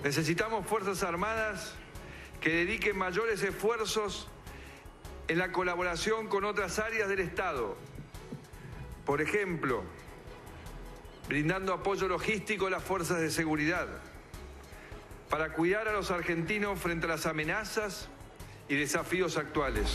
Necesitamos Fuerzas Armadas que dediquen mayores esfuerzos en la colaboración con otras áreas del Estado. Por ejemplo, brindando apoyo logístico a las fuerzas de seguridad para cuidar a los argentinos frente a las amenazas y desafíos actuales.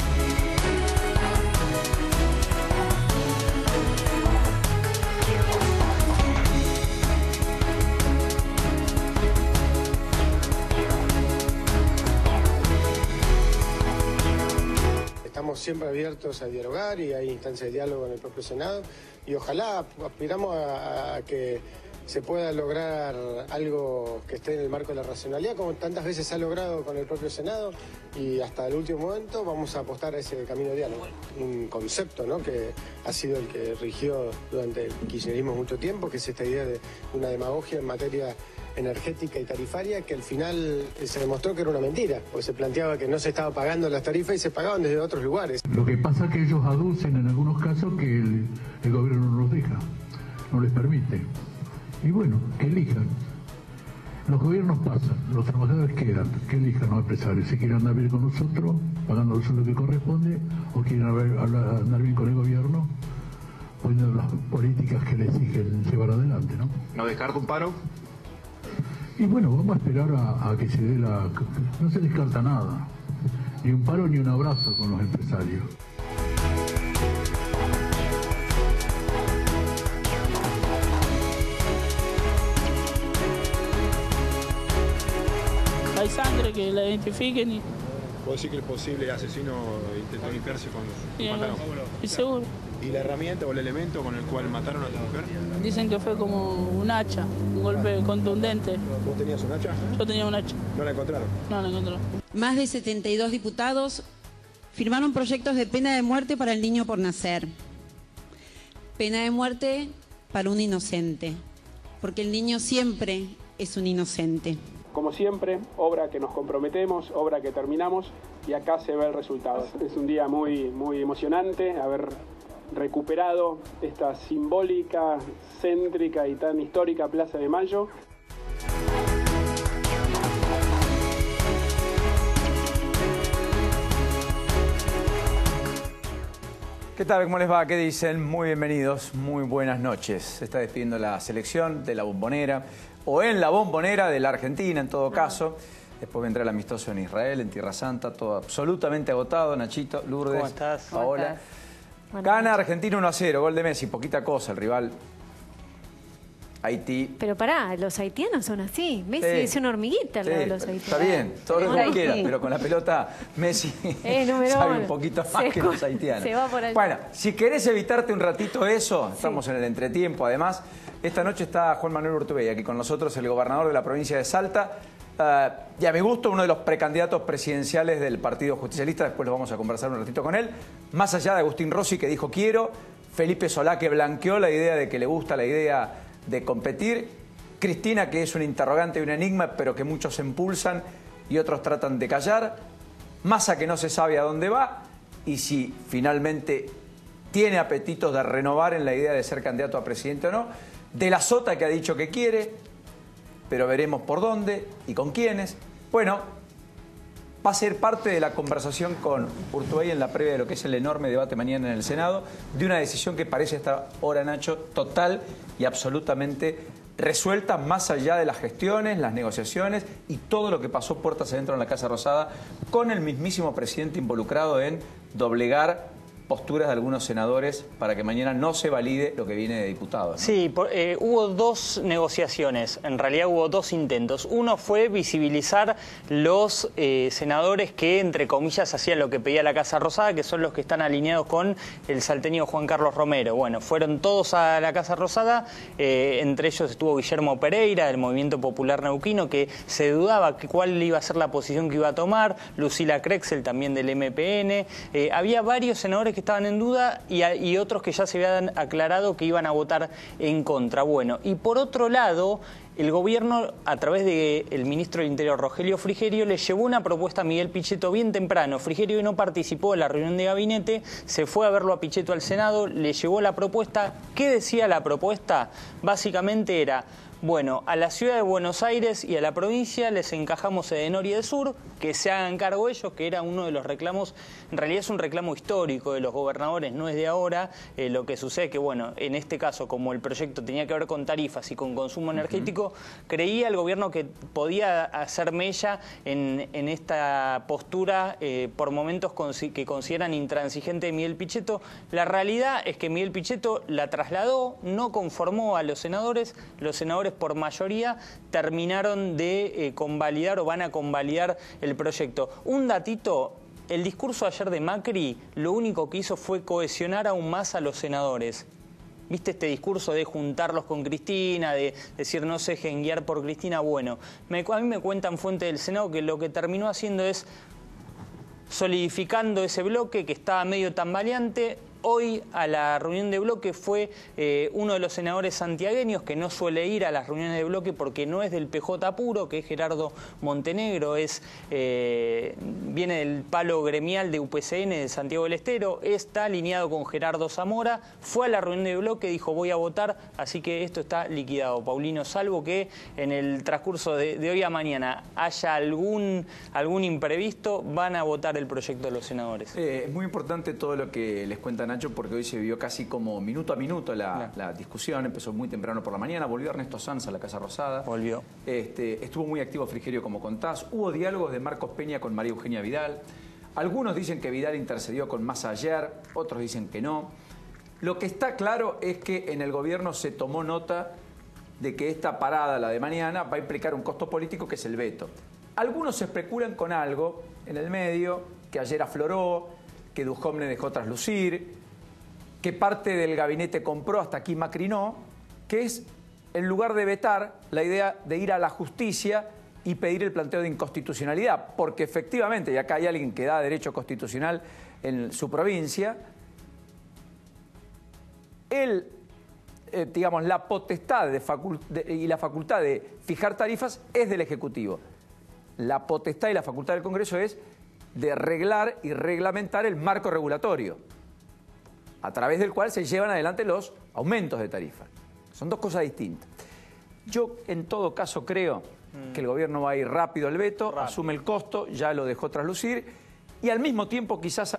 Estamos siempre abiertos a dialogar y hay instancias de diálogo en el propio Senado y ojalá aspiramos a que se pueda lograr algo que esté en el marco de la racionalidad, como tantas veces se ha logrado con el propio Senado, y hasta el último momento vamos a apostar a ese camino de diálogo. Un concepto, ¿no?, que ha sido el que rigió durante el kirchnerismo mucho tiempo, que es esta idea de una demagogia en materia energética y tarifaria, que al final se demostró que era una mentira, porque se planteaba que no se estaba pagando las tarifas y se pagaban desde otros lugares. Lo que pasa es que ellos aducen en algunos casos que el gobierno no los deja, no les permite. Y bueno, que elijan. Los gobiernos pasan, los trabajadores quedan, que elijan los empresarios, si quieren andar bien con nosotros, pagando el sueldo que corresponde, o quieren andar bien con el gobierno, poniendo las políticas que les exigen llevar adelante, ¿no? ¿No descarta un paro? Y bueno, vamos a esperar a que se dé la... No se descarta nada, ni un paro ni un abrazo con los empresarios. Hay sangre, que la identifiquen y... ¿Puedo decir que el posible asesino intentó limpiarse con su pantalón? Y seguro. ¿Y la herramienta o el elemento con el cual mataron a la mujer? Dicen que fue como un hacha, un golpe contundente. ¿Vos tenías un hacha? Yo tenía un hacha. ¿No la encontraron? No la encontré. Más de 72 diputados firmaron proyectos de pena de muerte para el niño por nacer. Pena de muerte para un inocente, porque el niño siempre es un inocente. Como siempre, obra que nos comprometemos, obra que terminamos y acá se ve el resultado. Es un día muy emocionante haber recuperado esta simbólica, céntrica y tan histórica Plaza de Mayo. ¿Qué tal? ¿Cómo les va? ¿Qué dicen? Muy bienvenidos, muy buenas noches. Se está despidiendo la selección de la Bombonera, o en la Bombonera de la Argentina en todo caso. Después vendrá el amistoso en Israel, en Tierra Santa, todo absolutamente agotado. Nachito, Lourdes, ¿Cómo estás? Paola. Gana Argentina 1-0, gol de Messi, poquita cosa, el rival Haití. Pero pará, los haitianos son así. Messi es una hormiguita al lado de los haitianos. Está bien, todo lo que quieras, pero con la pelota Messi sabe un poquito más que los haitianos. Se va por ahí. Bueno, si querés evitarte un ratito eso, estamos en el entretiempo. Además, esta noche está Juan Manuel Urtubey aquí con nosotros, el gobernador de la provincia de Salta. Y a mi gusto, uno de los precandidatos presidenciales del Partido Justicialista. Después lo vamos a conversar un ratito con él. Más allá de Agustín Rossi, que dijo quiero, Felipe Solá, que blanqueó la idea de que le gusta la idea de competir, Cristina, que es un interrogante y un enigma, pero que muchos impulsan y otros tratan de callar, Massa, que no se sabe a dónde va y si finalmente tiene apetitos de renovar en la idea de ser candidato a presidente o no, De la Sota, que ha dicho que quiere, pero veremos por dónde y con quiénes. Bueno, va a ser parte de la conversación con Urtubey en la previa de lo que es el enorme debate mañana en el Senado, de una decisión que parece hasta ahora, Nacho, total y absolutamente resuelta, más allá de las gestiones, las negociaciones y todo lo que pasó puertas adentro en la Casa Rosada, con el mismísimo presidente involucrado en doblegar posturas de algunos senadores para que mañana no se valide lo que viene de diputados, ¿no? Sí, hubo dos negociaciones, en realidad hubo dos intentos. Uno fue visibilizar los senadores que, entre comillas, hacían lo que pedía la Casa Rosada, que son los que están alineados con el salteño Juan Carlos Romero. Bueno, fueron todos a la Casa Rosada, entre ellos estuvo Guillermo Pereira, del Movimiento Popular Neuquino, que se dudaba cuál iba a ser la posición que iba a tomar, Lucila Krexel, también del MPN. Había varios senadores que estaban en duda y otros que ya se habían aclarado que iban a votar en contra. Bueno, y por otro lado, el gobierno, a través del ministro del Interior, Rogelio Frigerio, le llevó una propuesta a Miguel Pichetto bien temprano. Frigerio no participó en la reunión de gabinete, se fue a verlo a Pichetto al Senado, le llevó la propuesta. ¿Qué decía la propuesta? Básicamente era: Bueno, a la ciudad de Buenos Aires y a la provincia les encajamos Edenor y Edesur, que se hagan cargo ellos, que era uno de los reclamos, en realidad es un reclamo histórico de los gobernadores, no es de ahora. Lo que sucede que, bueno, en este caso, como el proyecto tenía que ver con tarifas y con consumo energético, creía el gobierno que podía hacer mella en esta postura por momentos que consideran intransigente de Miguel Pichetto. La realidad es que Miguel Pichetto la trasladó, no conformó a los senadores por mayoría terminaron de convalidar o van a convalidar el proyecto. Un datito, el discurso ayer de Macri lo único que hizo fue cohesionar aún más a los senadores. ¿Viste este discurso de juntarlos con Cristina, de decir no se dejen guiar por Cristina? Bueno, a mí me cuentan fuentes del Senado que lo que terminó haciendo es solidificando ese bloque que estaba medio tambaleante. Hoy a la reunión de bloque fue uno de los senadores santiagueños que no suele ir a las reuniones de bloque porque no es del PJ puro, que es Gerardo Montenegro, viene del palo gremial de UPCN de Santiago del Estero, está alineado con Gerardo Zamora, fue a la reunión de bloque, dijo voy a votar, así que esto está liquidado, Paulino, salvo que en el transcurso de hoy a mañana haya algún imprevisto, van a votar el proyecto de los senadores. Es muy importante todo lo que les cuentan, Nacho, porque hoy se vivió casi como minuto a minuto la discusión. Empezó muy temprano por la mañana, volvió Ernesto Sanz a la Casa Rosada. Volvió. Estuvo muy activo Frigerio, como contás. Hubo diálogos de Marcos Peña con María Eugenia Vidal. Algunos dicen que Vidal intercedió con Massa ayer, otros dicen que no. Lo que está claro es que en el gobierno se tomó nota de que esta parada, la de mañana, va a implicar un costo político que es el veto. Algunos se especulan con algo en el medio, que ayer afloró, que Duhovne dejó traslucir, que parte del gabinete compró, hasta aquí Macri no, que es, en lugar de vetar, la idea de ir a la justicia y pedir el planteo de inconstitucionalidad, porque efectivamente, y acá hay alguien que da derecho constitucional en su provincia, digamos, la potestad y la facultad de fijar tarifas es del Ejecutivo. La potestad y la facultad del Congreso es de reglar y reglamentar el marco regulatorio, a través del cual se llevan adelante los aumentos de tarifa. Son dos cosas distintas. Yo, en todo caso, creo que el gobierno va a ir rápido al veto, asume el costo, ya lo dejó traslucir, y al mismo tiempo, quizás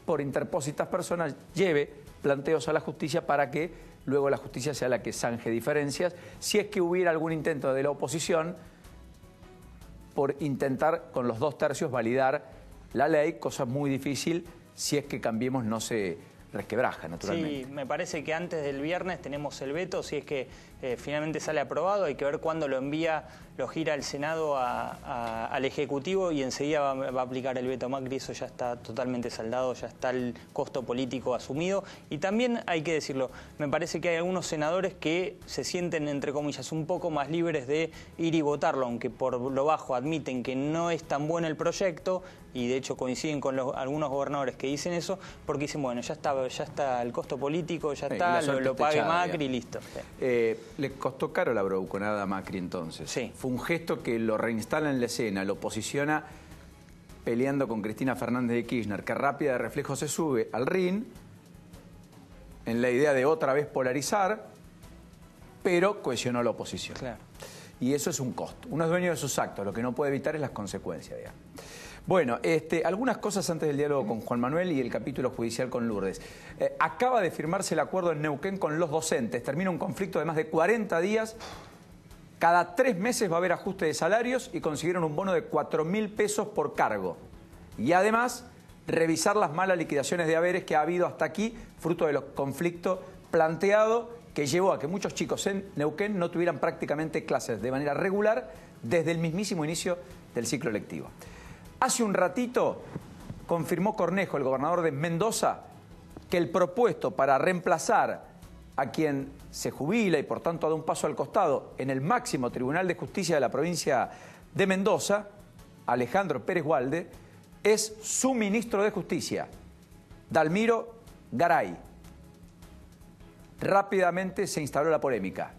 por interpósitas personas, lleve planteos a la justicia para que luego la justicia sea la que zanje diferencias, si es que hubiera algún intento de la oposición por intentar con los 2/3 validar la ley, cosa muy difícil si es que Cambiemos no se resquebraja, naturalmente. Sí, me parece que antes del viernes tenemos el veto, si es que finalmente sale aprobado, hay que ver cuándo lo gira el Senado al Ejecutivo y enseguida va a aplicar el veto Macri, eso ya está totalmente saldado, ya está el costo político asumido. Y también hay que decirlo, me parece que hay algunos senadores que se sienten, entre comillas, un poco más libres de ir y votarlo, aunque por lo bajo admiten que no es tan bueno el proyecto, y de hecho coinciden con algunos gobernadores que dicen eso, porque dicen, bueno, ya está el costo político, ya está, lo pague Macri y listo. Le costó caro la bravuconada a Macri entonces. Sí. Fue un gesto que lo reinstala en la escena, lo posiciona peleando con Cristina Fernández de Kirchner, que rápida de reflejo se sube al ring, en la idea de otra vez polarizar, pero cohesionó a la oposición. Claro. Y eso es un costo. Uno es dueño de sus actos, lo que no puede evitar es las consecuencias, digamos. Bueno, algunas cosas antes del diálogo con Juan Manuel y el capítulo judicial con Lourdes. Acaba de firmarse el acuerdo en Neuquén con los docentes. Termina un conflicto de más de 40 días. Cada 3 meses va a haber ajuste de salarios y consiguieron un bono de 4.000 pesos por cargo. Y además, revisar las malas liquidaciones de haberes que ha habido hasta aquí, fruto de los conflictos planteados, que llevó a que muchos chicos en Neuquén no tuvieran prácticamente clases de manera regular desde el mismísimo inicio del ciclo lectivo. Hace un ratito confirmó Cornejo, el gobernador de Mendoza, que el propuesto para reemplazar a quien se jubila y por tanto da un paso al costado en el máximo Tribunal de Justicia de la provincia de Mendoza, Alejandro Pérez Walde, es su ministro de Justicia, Dalmiro Garay. Rápidamente se instaló la polémica.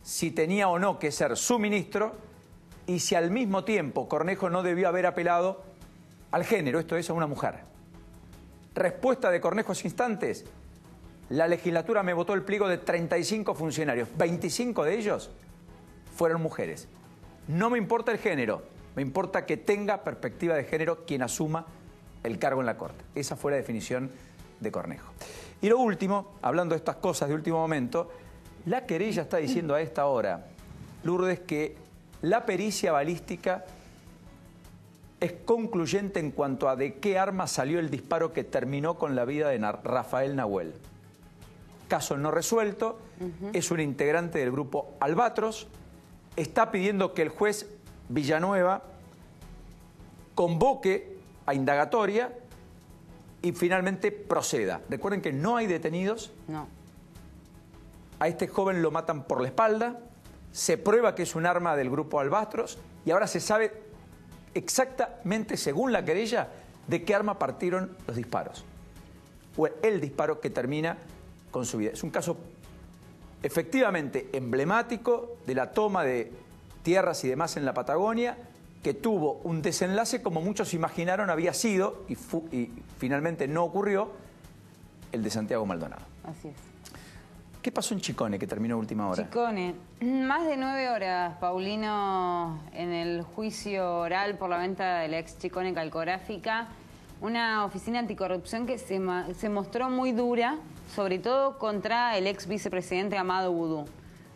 Si tenía o no que ser su ministro y si al mismo tiempo Cornejo no debió haber apelado al género, esto es, a una mujer. Respuesta de Cornejo hace instantes. La legislatura me votó el pliego de 35 funcionarios. 25 de ellos fueron mujeres. No me importa el género, me importa que tenga perspectiva de género quien asuma el cargo en la Corte. Esa fue la definición de Cornejo. Y lo último, hablando de estas cosas de último momento, la querella está diciendo a esta hora, Lourdes, que la pericia balística es concluyente en cuanto a de qué arma salió el disparo que terminó con la vida de Rafael Nahuel. Caso no resuelto, es un integrante del grupo Albatros, está pidiendo que el juez Villanueva convoque a indagatoria y finalmente proceda. Recuerden que no hay detenidos. No. A este joven lo matan por la espalda, se prueba que es un arma del grupo Albatros y ahora se sabe exactamente, según la querella, de qué arma partieron los disparos. O el disparo que termina con su vida. Es un caso efectivamente emblemático de la toma de tierras y demás en la Patagonia, que tuvo un desenlace como muchos imaginaron había sido, y finalmente no ocurrió, el de Santiago Maldonado. Así es. ¿Qué pasó en Chicone, que terminó a última hora? Chicone, más de 9 horas, Paulino, en el juicio oral por la venta de la ex Chicone Calcográfica, una oficina anticorrupción que se mostró muy dura, sobre todo contra el ex vicepresidente Amado Boudou.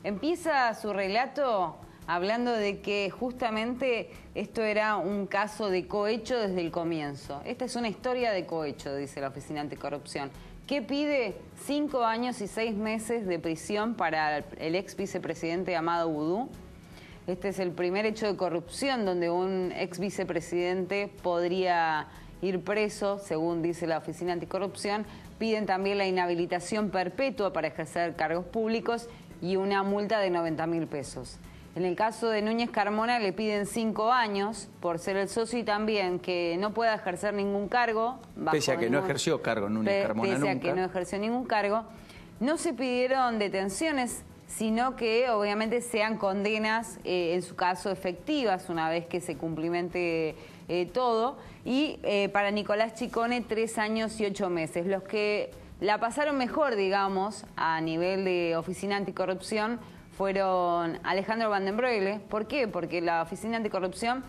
Empieza su relato hablando de que justamente esto era un caso de cohecho desde el comienzo. Esta es una historia de cohecho, dice la Oficina Anticorrupción. ¿Qué pide? 5 años y 6 meses de prisión para el ex vicepresidente Amado Boudou. Este es el primer hecho de corrupción donde un ex vicepresidente podría ir preso, según dice la Oficina Anticorrupción. Piden también la inhabilitación perpetua para ejercer cargos públicos y una multa de 90.000 pesos. En el caso de Núñez Carmona le piden 5 años por ser el socio y también que no pueda ejercer ningún cargo. Pese a que no ejerció cargo Núñez Carmona nunca. Pese a que no ejerció ningún cargo. No se pidieron detenciones, sino que obviamente sean condenas, en su caso efectivas, una vez que se cumplimente todo. Y para Nicolás Chicone 3 años y 8 meses. Los que la pasaron mejor, digamos, a nivel de Oficina Anticorrupción, fueron Alejandro Van den Broele. ¿Por qué? Porque la Oficina Anticorrupción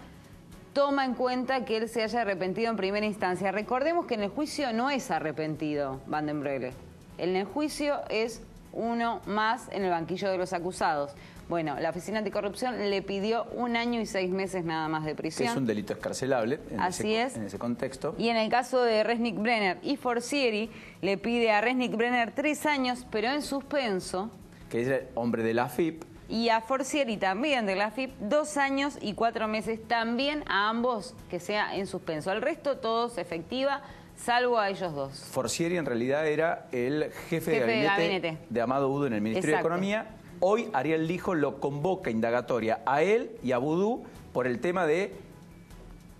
toma en cuenta que él se haya arrepentido en primera instancia. Recordemos que en el juicio no es arrepentido Van den Broele. En el juicio es uno más en el banquillo de los acusados. Bueno, la Oficina Anticorrupción le pidió 1 año y 6 meses nada más de prisión. Que es un delito escarcelable en en ese contexto. Y en el caso de Resnick Brenner y Forcieri, le pide a Resnick Brenner 3 años, pero en suspenso. Que es el hombre de la AFIP. Y a Forcieri también de la AFIP, 2 años y 4 meses, también a ambos que sea en suspenso. Al resto todos efectiva, salvo a ellos dos. Forcieri en realidad era el jefe de gabinete de Amado Boudou en el Ministerio de Economía. Hoy Ariel Lijo lo convoca indagatoria a él y a Boudou por el tema de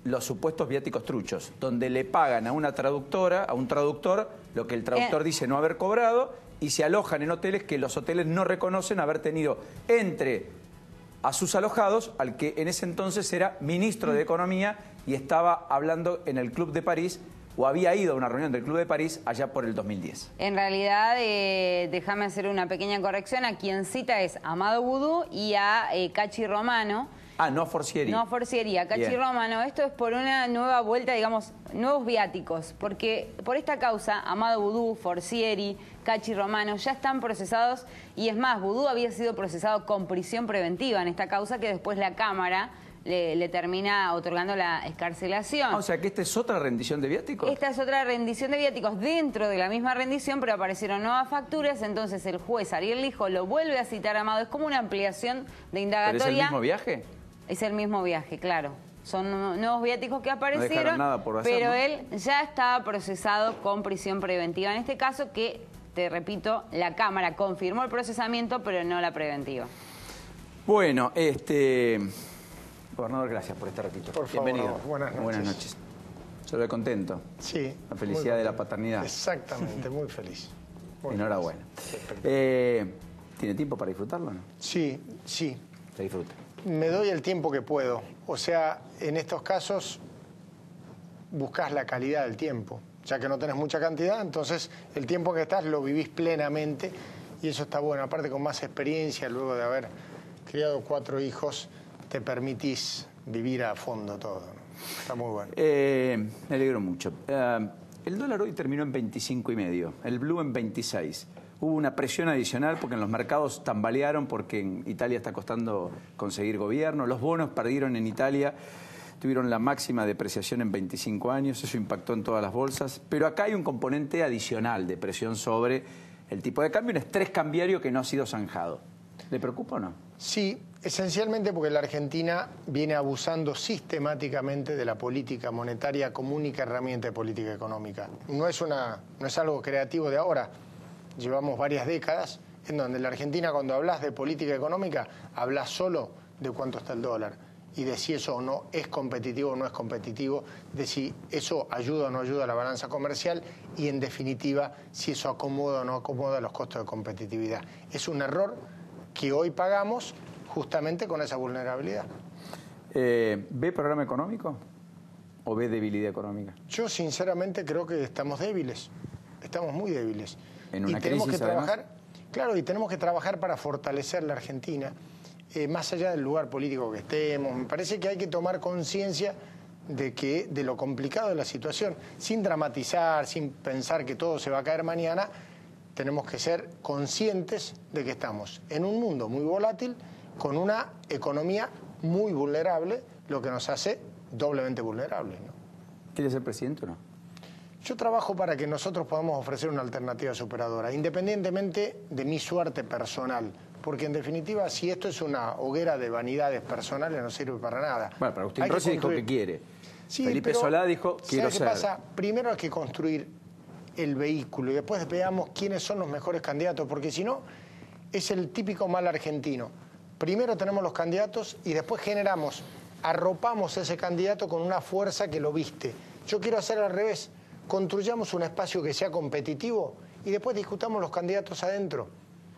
los supuestos viáticos truchos, donde le pagan a una traductora, a un traductor, lo que el traductor dice no haber cobrado, y se alojan en hoteles que los hoteles no reconocen haber tenido entre a sus alojados al que en ese entonces era ministro de Economía y estaba hablando en el Club de París, o había ido a una reunión del Club de París allá por el 2010. En realidad, déjame hacer una pequeña corrección. A quien cita es Amado Boudou y a Cachi Romano. Ah, no a Forcieri. No a Forcieri, a Cachi Romano. Esto es por una nueva vuelta, digamos, nuevos viáticos. Porque por esta causa, Amado Boudou, Forcieri, Cachi Romano ya están procesados. Y es más, Boudou había sido procesado con prisión preventiva en esta causa que después la Cámara le termina otorgando la excarcelación. O sea que esta es otra rendición de viáticos. Esta es otra rendición de viáticos dentro de la misma rendición, pero aparecieron nuevas facturas, entonces el juez Ariel Lijo lo vuelve a citar a Amado. Es como una ampliación de indagatoria. ¿Pero es el mismo viaje? Es el mismo viaje, claro. Son nuevos viáticos que aparecieron, nada por hacer, pero ¿no? él ya estaba procesado con prisión preventiva. En este caso que, te repito, la Cámara confirmó el procesamiento, pero no la preventiva. Bueno, gobernador, gracias por este ratito. Por favor, bienvenido. buenas noches. Buenas noches. Se lo ve contento. Sí. La felicidad de la paternidad. Exactamente, muy feliz. Muy Enhorabuena. ¿Tiene tiempo para disfrutarlo o no? Sí, sí. Se disfruta. Me doy el tiempo que puedo. O sea, en estos casos buscas la calidad del tiempo. Ya que no tenés mucha cantidad, entonces el tiempo que estás lo vivís plenamente y eso está bueno. Aparte con más experiencia, luego de haber criado 4 hijos, te permitís vivir a fondo todo, ¿no? Está muy bueno. Me alegro mucho. El dólar hoy terminó en 25,5, el blue en 26. Hubo una presión adicional porque en los mercados tambalearon porque en Italia está costando conseguir gobierno. Los bonos perdieron en Italia, tuvieron la máxima depreciación en 25 años, eso impactó en todas las bolsas. Pero acá hay un componente adicional de presión sobre el tipo de cambio, un estrés cambiario que no ha sido zanjado. ¿Le preocupa o no? Sí, esencialmente porque la Argentina viene abusando sistemáticamente de la política monetaria como única herramienta de política económica. No es algo creativo de ahora. Llevamos varias décadas en donde la Argentina, cuando hablas de política económica, hablas solo de cuánto está el dólar y de si eso o no es competitivo o no es competitivo, de si eso ayuda o no ayuda a la balanza comercial y, en definitiva, si eso acomoda o no acomoda los costos de competitividad. Es un error que hoy pagamos justamente con esa vulnerabilidad. ¿Ve programa económico o ve debilidad económica? Yo sinceramente creo que estamos débiles, estamos muy débiles. En una y tenemos crisis, que trabajar, además. claro, y tenemos que trabajar para fortalecer la Argentina, más allá del lugar político que estemos. Me parece que hay que tomar conciencia de lo complicado de la situación, sin dramatizar, sin pensar que todo se va a caer mañana. Tenemos que ser conscientes de que estamos en un mundo muy volátil, con una economía muy vulnerable, lo que nos hace doblemente vulnerables, ¿no? ¿Quiere ser presidente o no? Yo trabajo para que nosotros podamos ofrecer una alternativa superadora, independientemente de mi suerte personal, porque en definitiva, si esto es una hoguera de vanidades personales, no sirve para nada. Bueno, pero Agustín Rossi dijo que quiere. Sí, Felipe Solá dijo, quiero ser. ¿Sabes qué pasa? Primero hay que construir el vehículo y después veamos quiénes son los mejores candidatos, porque si no, es el típico mal argentino. Primero tenemos los candidatos y después arropamos ese candidato con una fuerza que lo viste. Yo quiero hacer al revés. Construyamos un espacio que sea competitivo y después discutamos los candidatos adentro.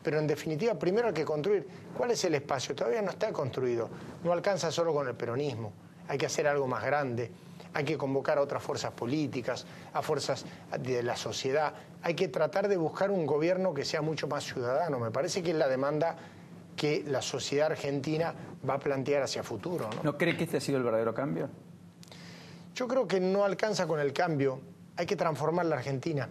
Pero en definitiva, primero hay que construir. ¿Cuál es el espacio? Todavía no está construido. No alcanza solo con el peronismo. Hay que hacer algo más grande. Hay que convocar a otras fuerzas políticas, a fuerzas de la sociedad. Hay que tratar de buscar un gobierno que sea mucho más ciudadano. Me parece que es la demanda que la sociedad argentina va a plantear hacia futuro, ¿no? ¿No cree que este ha sido el verdadero cambio? Yo creo que no alcanza con el cambio. Hay que transformar la Argentina,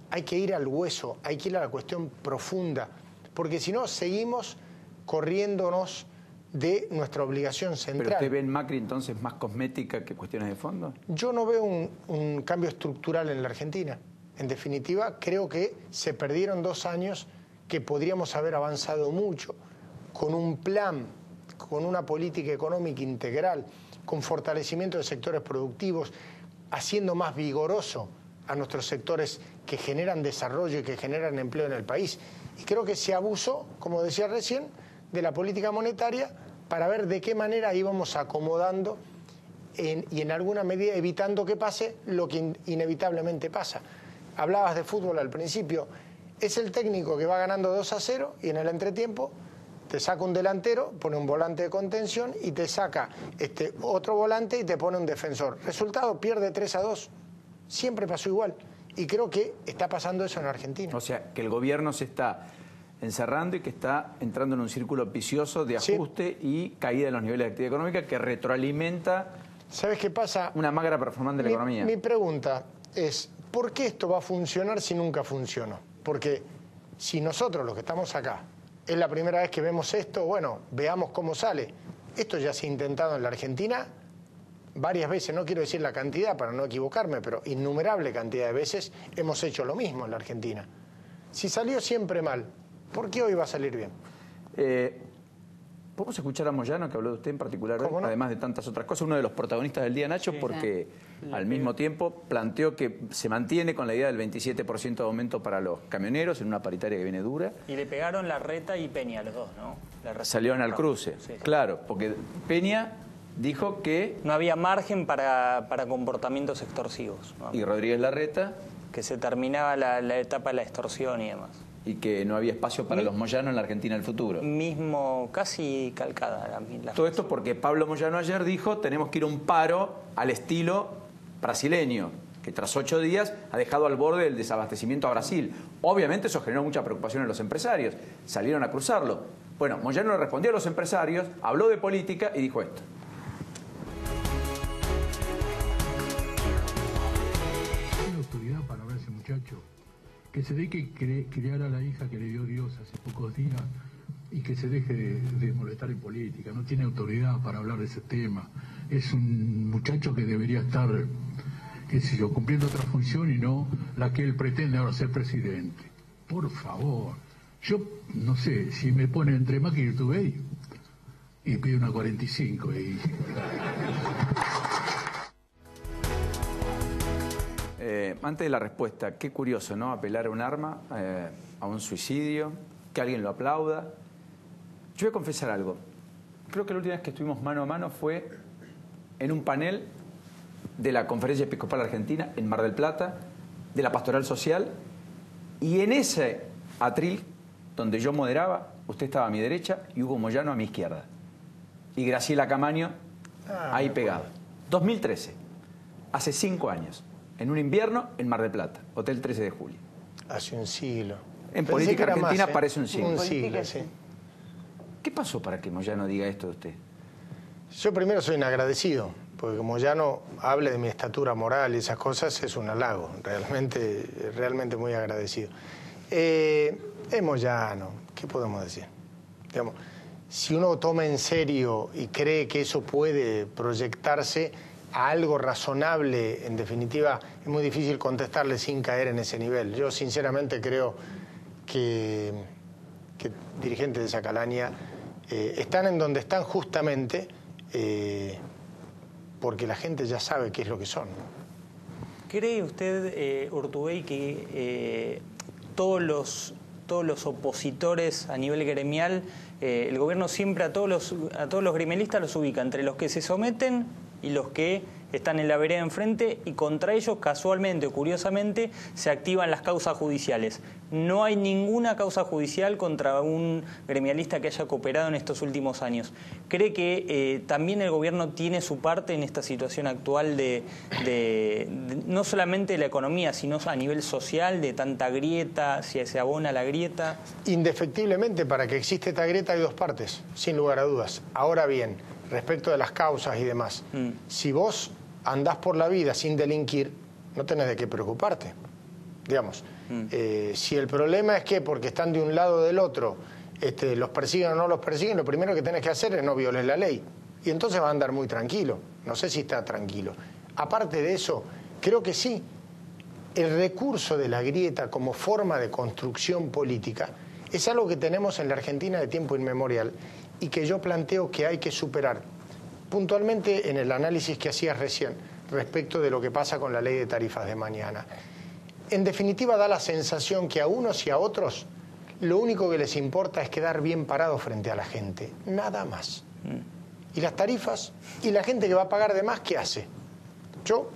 hay que ir al hueso, hay que ir a la cuestión profunda, porque si no seguimos corriéndonos de nuestra obligación central. ¿Pero usted ve en Macri entonces más cosmética que cuestiones de fondo? Yo no veo un cambio estructural en la Argentina. En definitiva, creo que se perdieron 2 años que podríamos haber avanzado mucho, con un plan, con una política económica integral, con fortalecimiento de sectores productivos, haciendo más vigoroso a nuestros sectores que generan desarrollo y que generan empleo en el país. Y creo que se abusó, como decía recién, de la política monetaria para ver de qué manera íbamos acomodando y en alguna medida evitando que pase lo que inevitablemente pasa. Hablabas de fútbol al principio. Es el técnico que va ganando 2-0 y en el entretiempo te saca un delantero, pone un volante de contención y te saca otro volante y te pone un defensor. Resultado, pierde 3-2. Siempre pasó igual. Y creo que está pasando eso en Argentina. O sea, que el gobierno se está encerrando y que está entrando en un círculo vicioso de ajuste y caída en los niveles de actividad económica que retroalimenta. ¿Sabes qué pasa? Una magra performance de la economía. Mi pregunta es, ¿por qué esto va a funcionar si nunca funcionó? Porque si nosotros, los que estamos acá, es la primera vez que vemos esto, bueno, veamos cómo sale. Esto ya se ha intentado en la Argentina varias veces, no quiero decir la cantidad para no equivocarme, pero innumerable cantidad de veces hemos hecho lo mismo en la Argentina. Si salió siempre mal, ¿por qué hoy va a salir bien? ¿Podemos escuchar a Moyano, que habló de usted en particular, ¿Cómo no? además de tantas otras cosas? Uno de los protagonistas del día, Nacho, porque al mismo tiempo planteó que se mantiene con la idea del 27% de aumento para los camioneros en una paritaria que viene dura. Y le pegaron Larreta y Peña, los dos, ¿no? Salieron al cruce, claro, porque Peña dijo que... No había margen para comportamientos extorsivos, ¿no? Y Rodríguez Larreta... Que se terminaba la etapa de la extorsión y demás. Y que no había espacio para los Moyano en la Argentina del futuro. Mismo, casi calcada la Todo esto porque Pablo Moyano ayer dijo tenemos que ir a un paro al estilo brasileño, que tras 8 días ha dejado al borde del desabastecimiento a Brasil. Obviamente eso generó mucha preocupación en los empresarios. Salieron a cruzarlo. Bueno, Moyano le respondió a los empresarios, habló de política y dijo esto. ¿Tiene autoridad para hablar ese muchacho? Que se deje criar a la hija que le dio Dios hace pocos días y que se deje de molestar en política. No tiene autoridad para hablar de ese tema. Es un muchacho que debería estar, qué sé yo, cumpliendo otra función y no la que él pretende ahora ser presidente. Por favor. Yo no sé, si me pone entre Macri y Urtubey y pide una 45 y... Antes de la respuesta, qué curioso, ¿no? Apelar a un arma, a un suicidio, que alguien lo aplauda. Yo voy a confesar algo. Creo que la última vez que estuvimos mano a mano fue en un panel de la Conferencia Episcopal Argentina en Mar del Plata, de la Pastoral Social, y en ese atril donde yo moderaba, usted estaba a mi derecha y Hugo Moyano a mi izquierda. Y Graciela Camaño ahí pegado. 2013, hace 5 años. En un invierno en Mar del Plata, Hotel 13 de Julio. Hace un siglo. En política argentina más, parece un siglo. Un siglo, sí. ¿Qué pasó para que Moyano diga esto de usted? Yo primero soy inagradecido, porque que Moyano hable de mi estatura moral y esas cosas es un halago. Realmente muy agradecido. Es Moyano, ¿qué podemos decir? Digamos, si uno toma en serio y cree que eso puede proyectarse a algo razonable, en definitiva, es muy difícil contestarle sin caer en ese nivel. Yo sinceramente creo que dirigentes de esa calaña están en donde están justamente porque la gente ya sabe qué es lo que son. ¿Cree usted, Urtubey, que todos los opositores a nivel gremial, el gobierno siempre a todos los gremialistas los ubica entre los que se someten y los que están en la vereda enfrente, y contra ellos, casualmente o curiosamente, se activan las causas judiciales? No hay ninguna causa judicial contra un gremialista que haya cooperado en estos últimos años. ¿Cree que también el gobierno tiene su parte en esta situación actual de no solamente de la economía, sino a nivel social, de tanta grieta, si se abona la grieta? Indefectiblemente, para que exista esta grieta hay dos partes, sin lugar a dudas. Ahora bien, respecto de las causas y demás, si vos andás por la vida sin delinquir, no tenés de qué preocuparte. Digamos, si el problema es que porque están de un lado o del otro, los persiguen o no los persiguen, lo primero que tenés que hacer es no violes la ley. Y entonces va a andar muy tranquilo. No sé si está tranquilo. Aparte de eso, creo que sí, el recurso de la grieta como forma de construcción política es algo que tenemos en la Argentina de tiempo inmemorial y que yo planteo que hay que superar. Puntualmente en el análisis que hacías recién respecto de lo que pasa con la ley de tarifas de mañana. En definitiva da la sensación que a unos y a otros lo único que les importa es quedar bien parados frente a la gente, nada más. Y las tarifas y la gente que va a pagar de más, ¿qué hace? Yo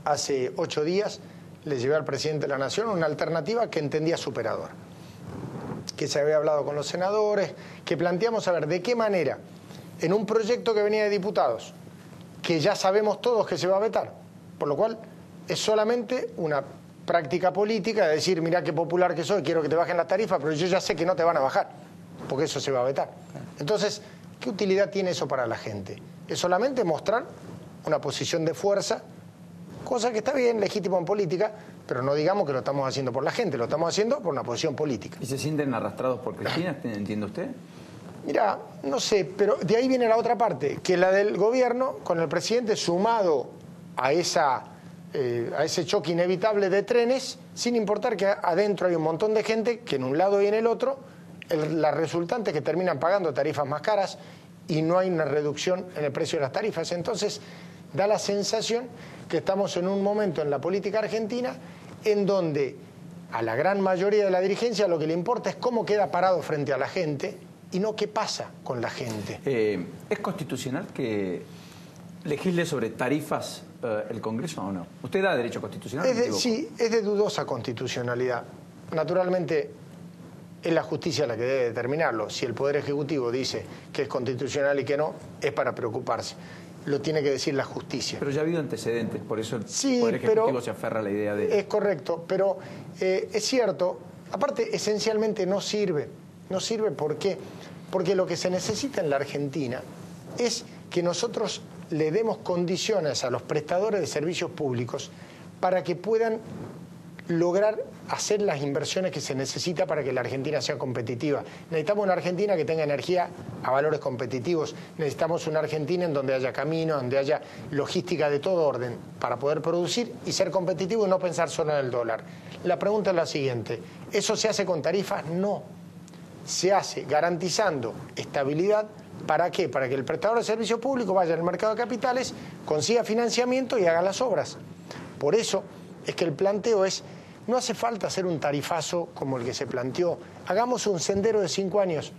hace 8 días le llevé al presidente de la Nación una alternativa que entendía superadora, que se había hablado con los senadores, que planteamos a ver de qué manera, en un proyecto que venía de diputados, que ya sabemos todos que se va a vetar, por lo cual es solamente una práctica política de decir, mirá qué popular que soy, quiero que te bajen las tarifas, pero yo ya sé que no te van a bajar, porque eso se va a vetar. Entonces, ¿qué utilidad tiene eso para la gente? Es solamente mostrar una posición de fuerza, cosa que está bien, legítimo en política, pero no digamos que lo estamos haciendo por la gente, lo estamos haciendo por una posición política. ¿Y se sienten arrastrados por Cristina, entiende usted? Mira, no sé, pero de ahí viene la otra parte, que la del gobierno, con el presidente sumado a ese choque inevitable de trenes, sin importar que adentro hay un montón de gente que en un lado y en el otro, la resultante es que terminan pagando tarifas más caras y no hay una reducción en el precio de las tarifas. Entonces, da la sensación que estamos en un momento en la política argentina en donde a la gran mayoría de la dirigencia lo que le importa es cómo queda parado frente a la gente y no qué pasa con la gente. ¿Es constitucional que legisle sobre tarifas el Congreso o no? ¿Usted da derecho constitucional? Sí, es de dudosa constitucionalidad. Naturalmente es la justicia la que debe determinarlo. Si el Poder Ejecutivo dice que es constitucional y que no, es para preocuparse. Lo tiene que decir la justicia. Pero ya ha habido antecedentes, por eso el Poder Ejecutivo se aferra a la idea de... Es correcto, pero es cierto, aparte esencialmente no sirve. No sirve, ¿por qué? Porque lo que se necesita en la Argentina es que nosotros le demos condiciones a los prestadores de servicios públicos para que puedan lograr hacer las inversiones que se necesita para que la Argentina sea competitiva. Necesitamos una Argentina que tenga energía a valores competitivos. Necesitamos una Argentina en donde haya caminos, donde haya logística de todo orden para poder producir y ser competitivo y no pensar solo en el dólar. La pregunta es la siguiente: ¿eso se hace con tarifas? No. Se hace garantizando estabilidad. ¿Para qué? Para que el prestador de servicios públicos vaya al mercado de capitales, consiga financiamiento y haga las obras. Por eso es que el planteo es: no hace falta hacer un tarifazo como el que se planteó. Hagamos un sendero de 5 años.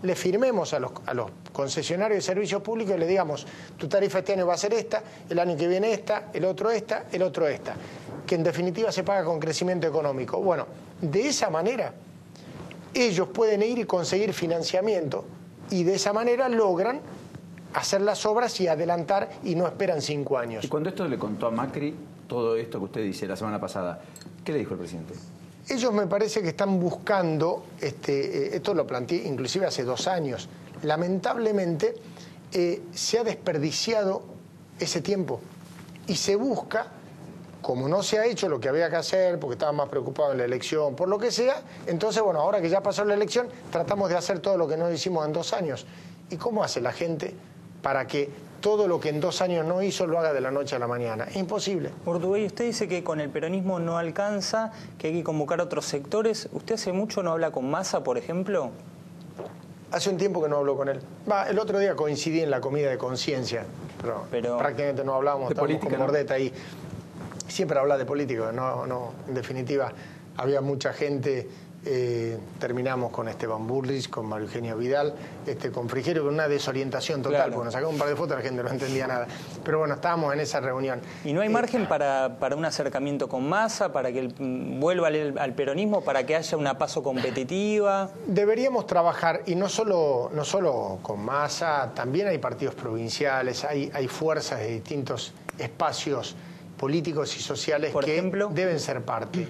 Le firmemos a los concesionarios de servicios públicos y le digamos: tu tarifa este año va a ser esta, el año que viene esta, el otro esta, el otro esta. Que en definitiva se paga con crecimiento económico. Bueno, de esa manera ellos pueden ir y conseguir financiamiento y de esa manera logran hacer las obras y adelantar y no esperan 5 años. Y cuando esto le contó a Macri, todo esto que usted dice la semana pasada, ¿qué le dijo el presidente? Ellos me parece que están buscando, esto lo planteé inclusive hace 2 años, lamentablemente se ha desperdiciado ese tiempo y se busca, como no se ha hecho lo que había que hacer, porque estaban más preocupados en la elección, por lo que sea, entonces, bueno, ahora que ya pasó la elección, tratamos de hacer todo lo que no hicimos en 2 años. ¿Y cómo hace la gente para que todo lo que en 2 años no hizo lo haga de la noche a la mañana? Es imposible. Urtubey, usted dice que con el peronismo no alcanza, que hay que convocar otros sectores. ¿Usted hace mucho no habla con Massa, por ejemplo? Hace un tiempo que no hablo con él. El otro día coincidí en la comida de conciencia, pero prácticamente no hablábamos, estábamos con Mordeta ahí. Siempre habla de política, no, en definitiva, había mucha gente, terminamos con Esteban Bullrich, con María Eugenia Vidal, con Frigerio, con una desorientación total, claro. Porque nos sacamos un par de fotos, la gente no entendía nada. Pero bueno, estábamos en esa reunión. ¿Y no hay margen para un acercamiento con Massa, para que vuelva al peronismo, para que haya una paso competitiva? Deberíamos trabajar, y no solo con Massa, también hay partidos provinciales, hay fuerzas de distintos espacios políticos y sociales que deben ser parte.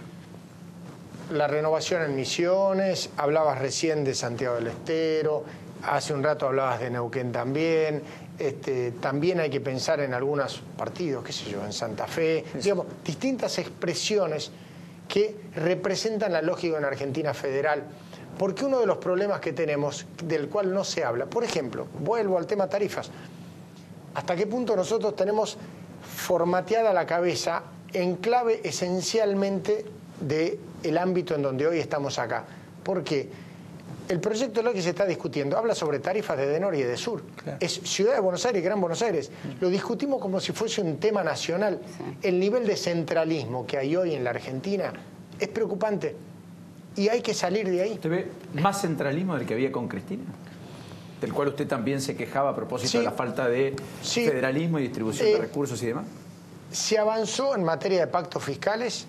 La renovación en Misiones, hablabas recién de Santiago del Estero, hace un rato hablabas de Neuquén también, también hay que pensar en algunos partidos, qué sé yo, en Santa Fe, digamos, distintas expresiones que representan la lógica de una Argentina federal. Porque uno de los problemas que tenemos, del cual no se habla, por ejemplo, vuelvo al tema tarifas, ¿hasta qué punto nosotros tenemos formateada la cabeza en clave esencialmente del ámbito en donde hoy estamos acá? Porque el proyecto de ley que se está discutiendo habla sobre tarifas de Norte y de Sur. Claro. Es Ciudad de Buenos Aires y Gran Buenos Aires. Lo discutimos como si fuese un tema nacional. Sí. El nivel de centralismo que hay hoy en la Argentina es preocupante y hay que salir de ahí. ¿Usted ve más centralismo del que había con Cristina? Del cual usted también se quejaba a propósito de la falta de federalismo y distribución de recursos y demás. Se avanzó en materia de pactos fiscales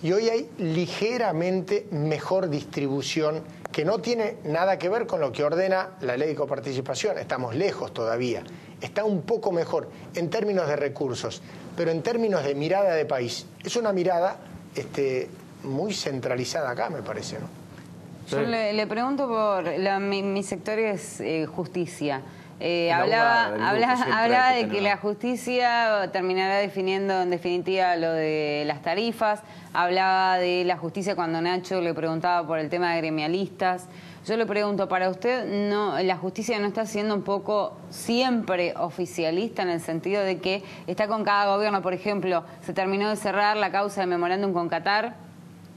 y hoy hay ligeramente mejor distribución que no tiene nada que ver con lo que ordena la ley de coparticipación. Estamos lejos todavía. Está un poco mejor en términos de recursos, pero en términos de mirada de país. Es una mirada muy centralizada acá, me parece, ¿no? Yo le pregunto por mi sector es justicia. Hablaba de que la justicia terminará definiendo en definitiva lo de las tarifas. Hablaba de la justicia cuando Nacho le preguntaba por el tema de gremialistas. Yo le pregunto, ¿para usted la justicia no está siendo un poco siempre oficialista en el sentido de que está con cada gobierno? Por ejemplo, se terminó de cerrar la causa del memorándum con Qatar,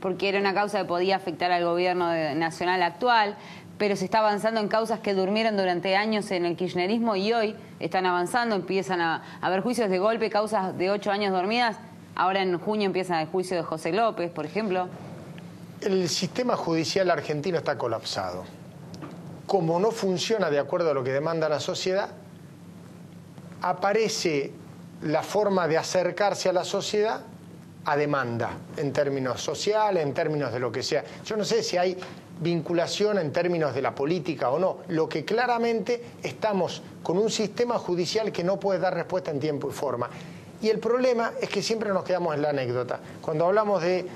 porque era una causa que podía afectar al gobierno nacional actual, pero se está avanzando en causas que durmieron durante años en el kirchnerismo y hoy están avanzando, empiezan a haber juicios de golpe, causas de 8 años dormidas. Ahora en junio empieza el juicio de José López, por ejemplo. El sistema judicial argentino está colapsado. Como no funciona de acuerdo a lo que demanda la sociedad, aparece la forma de acercarse a la sociedad a demanda, en términos sociales, en términos de lo que sea. Yo no sé si hay vinculación en términos de la política o no. Lo que claramente estamos con un sistema judicial que no puede dar respuesta en tiempo y forma. Y el problema es que siempre nos quedamos en la anécdota. Cuando hablamos de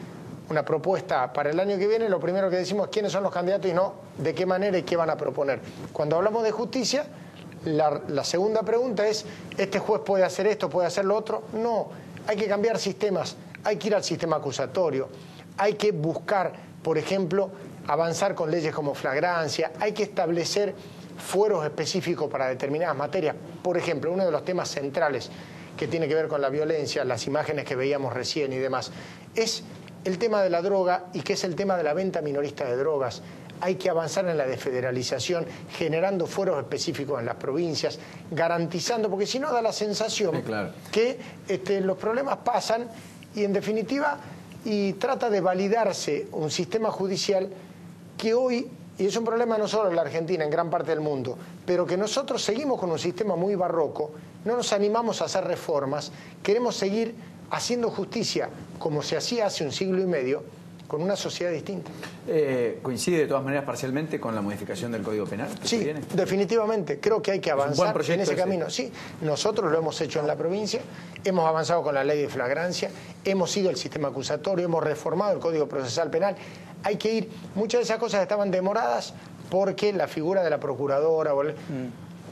una propuesta para el año que viene, lo primero que decimos es quiénes son los candidatos y no de qué manera y qué van a proponer. Cuando hablamos de justicia, la segunda pregunta es, ¿este juez puede hacer esto, puede hacer lo otro? No, hay que cambiar sistemas, hay que ir al sistema acusatorio, hay que buscar, por ejemplo, avanzar con leyes como flagrancia, hay que establecer fueros específicos para determinadas materias. Por ejemplo, uno de los temas centrales que tiene que ver con la violencia, las imágenes que veíamos recién y demás, es el tema de la droga y que es el tema de la venta minorista de drogas. Hay que avanzar en la desfederalización, generando fueros específicos en las provincias, garantizando, porque si no da la sensación que los problemas pasan y en definitiva y trata de validarse un sistema judicial que hoy, y es un problema no solo en la Argentina, en gran parte del mundo, pero que nosotros seguimos con un sistema muy barroco, no nos animamos a hacer reformas, queremos seguir haciendo justicia como se hacía hace un siglo y medio, con una sociedad distinta. ¿Coincide de todas maneras parcialmente con la modificación del Código Penal? Sí, definitivamente. Creo que hay que avanzar en ese camino. Sí, nosotros lo hemos hecho en la provincia, hemos avanzado con la ley de flagrancia, hemos ido al sistema acusatorio, hemos reformado el Código Procesal Penal. Hay que ir, muchas de esas cosas estaban demoradas porque la figura de la procuradora...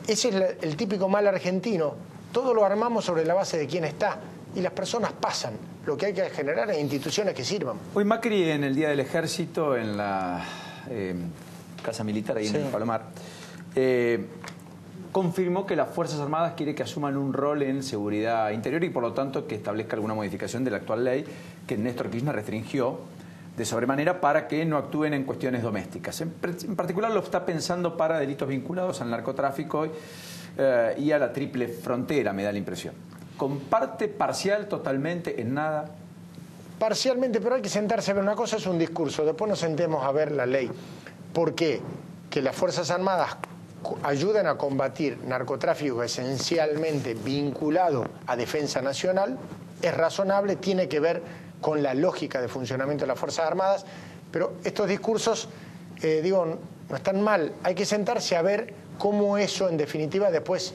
Ese es el típico mal argentino. Todo lo armamos sobre la base de quién está y las personas pasan. Lo que hay que generar es instituciones que sirvan. Hoy Macri, en el Día del Ejército, en la Casa Militar, ahí en el Palomar, confirmó que las Fuerzas Armadas quiere que asuman un rol en seguridad interior y por lo tanto que establezca alguna modificación de la actual ley que Néstor Kirchner restringió de sobremanera para que no actúen en cuestiones domésticas. En particular lo está pensando para delitos vinculados al narcotráfico y a la triple frontera, me da la impresión. ¿Comparte parcial, totalmente, en nada? Parcialmente, pero hay que sentarse a ver. Una cosa es un discurso, después nos sentemos a ver la ley. ¿Por qué? Que las Fuerzas Armadas ayuden a combatir narcotráfico esencialmente vinculado a defensa nacional, es razonable, tiene que ver con la lógica de funcionamiento de las Fuerzas Armadas, pero estos discursos, no están mal. Hay que sentarse a ver cómo eso, en definitiva, después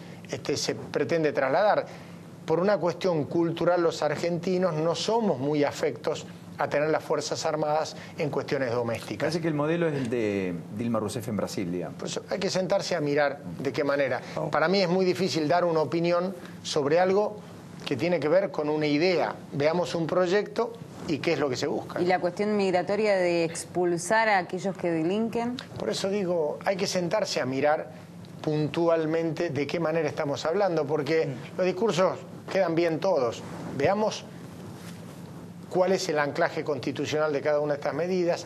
se pretende trasladar. Por una cuestión cultural, los argentinos no somos muy afectos a tener las Fuerzas Armadas en cuestiones domésticas. Parece que el modelo es el de Dilma Rousseff en Brasil, digamos. Por eso hay que sentarse a mirar de qué manera. Para mí es muy difícil dar una opinión sobre algo que tiene que ver con una idea. Veamos un proyecto y qué es lo que se busca. ¿Y la cuestión migratoria de expulsar a aquellos que delinquen? Por eso digo, hay que sentarse a mirar puntualmente de qué manera estamos hablando, porque los discursos quedan bien todos. Veamos cuál es el anclaje constitucional de cada una de estas medidas,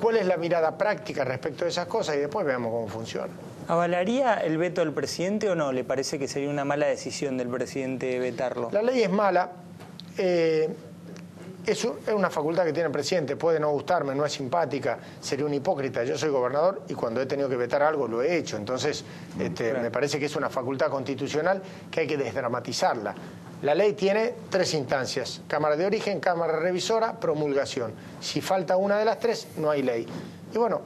cuál es la mirada práctica respecto a esas cosas y después veamos cómo funciona. ¿Avalaría el veto del presidente o no? ¿Le parece que sería una mala decisión del presidente vetarlo? La ley es mala. Es una facultad que tiene el presidente, puede no gustarme, no es simpática, sería un hipócrita. Yo soy gobernador y cuando he tenido que vetar algo lo he hecho. Entonces, me parece que es una facultad constitucional que hay que desdramatizarla. La ley tiene 3 instancias: Cámara de Origen, Cámara Revisora, promulgación. Si falta una de las 3, no hay ley. Y bueno,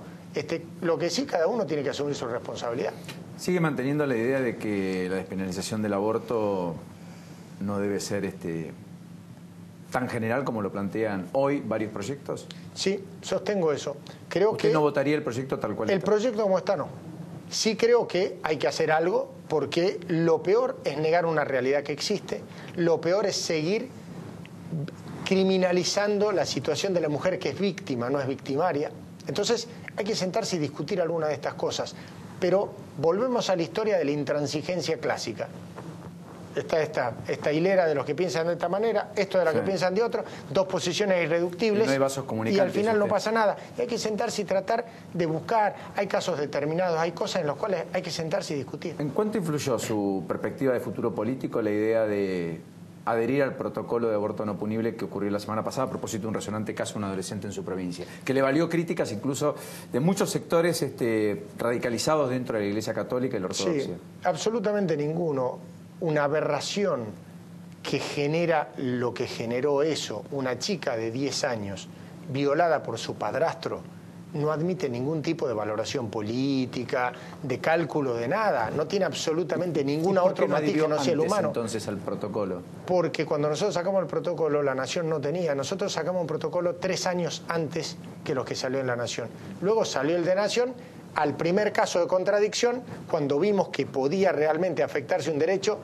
lo que sí, cada uno tiene que asumir su responsabilidad. ¿Sigue manteniendo la idea de que la despenalización del aborto no debe ser tan general como lo plantean hoy varios proyectos? Sí, sostengo eso. Creo ¿Usted no votaría el proyecto tal cual está? El proyecto como está, no. Sí creo que hay que hacer algo, porque lo peor es negar una realidad que existe, lo peor es seguir criminalizando la situación de la mujer que es víctima, no es victimaria. Entonces hay que sentarse y discutir alguna de estas cosas. Pero volvemos a la historia de la intransigencia clásica. Está esta hilera de los que piensan de esta manera, esto de los que piensan de otro, 2 posiciones irreductibles, no hay vasos comunicantes, y al final no pasa nada. Y hay que sentarse y tratar de buscar, hay casos determinados, hay cosas en las cuales hay que sentarse y discutir. ¿En cuánto influyó su perspectiva de futuro político la idea de adherir al protocolo de aborto no punible que ocurrió la semana pasada a propósito de un resonante caso de un adolescente en su provincia, que le valió críticas incluso de muchos sectores radicalizados dentro de la Iglesia Católica y la Ortodoxia? Sí, absolutamente ninguno. Una aberración que genera lo que generó eso, una chica de 10 años violada por su padrastro, no admite ningún tipo de valoración política, de cálculo de nada, no tiene absolutamente ninguna otra matiz que no sea el humano. Entonces al protocolo? Porque cuando nosotros sacamos el protocolo, La Nación no tenía. Nosotros sacamos un protocolo 3 años antes que los que salió en La Nación. Luego salió el de Nación, al primer caso de contradicción, cuando vimos que podía realmente afectarse un derecho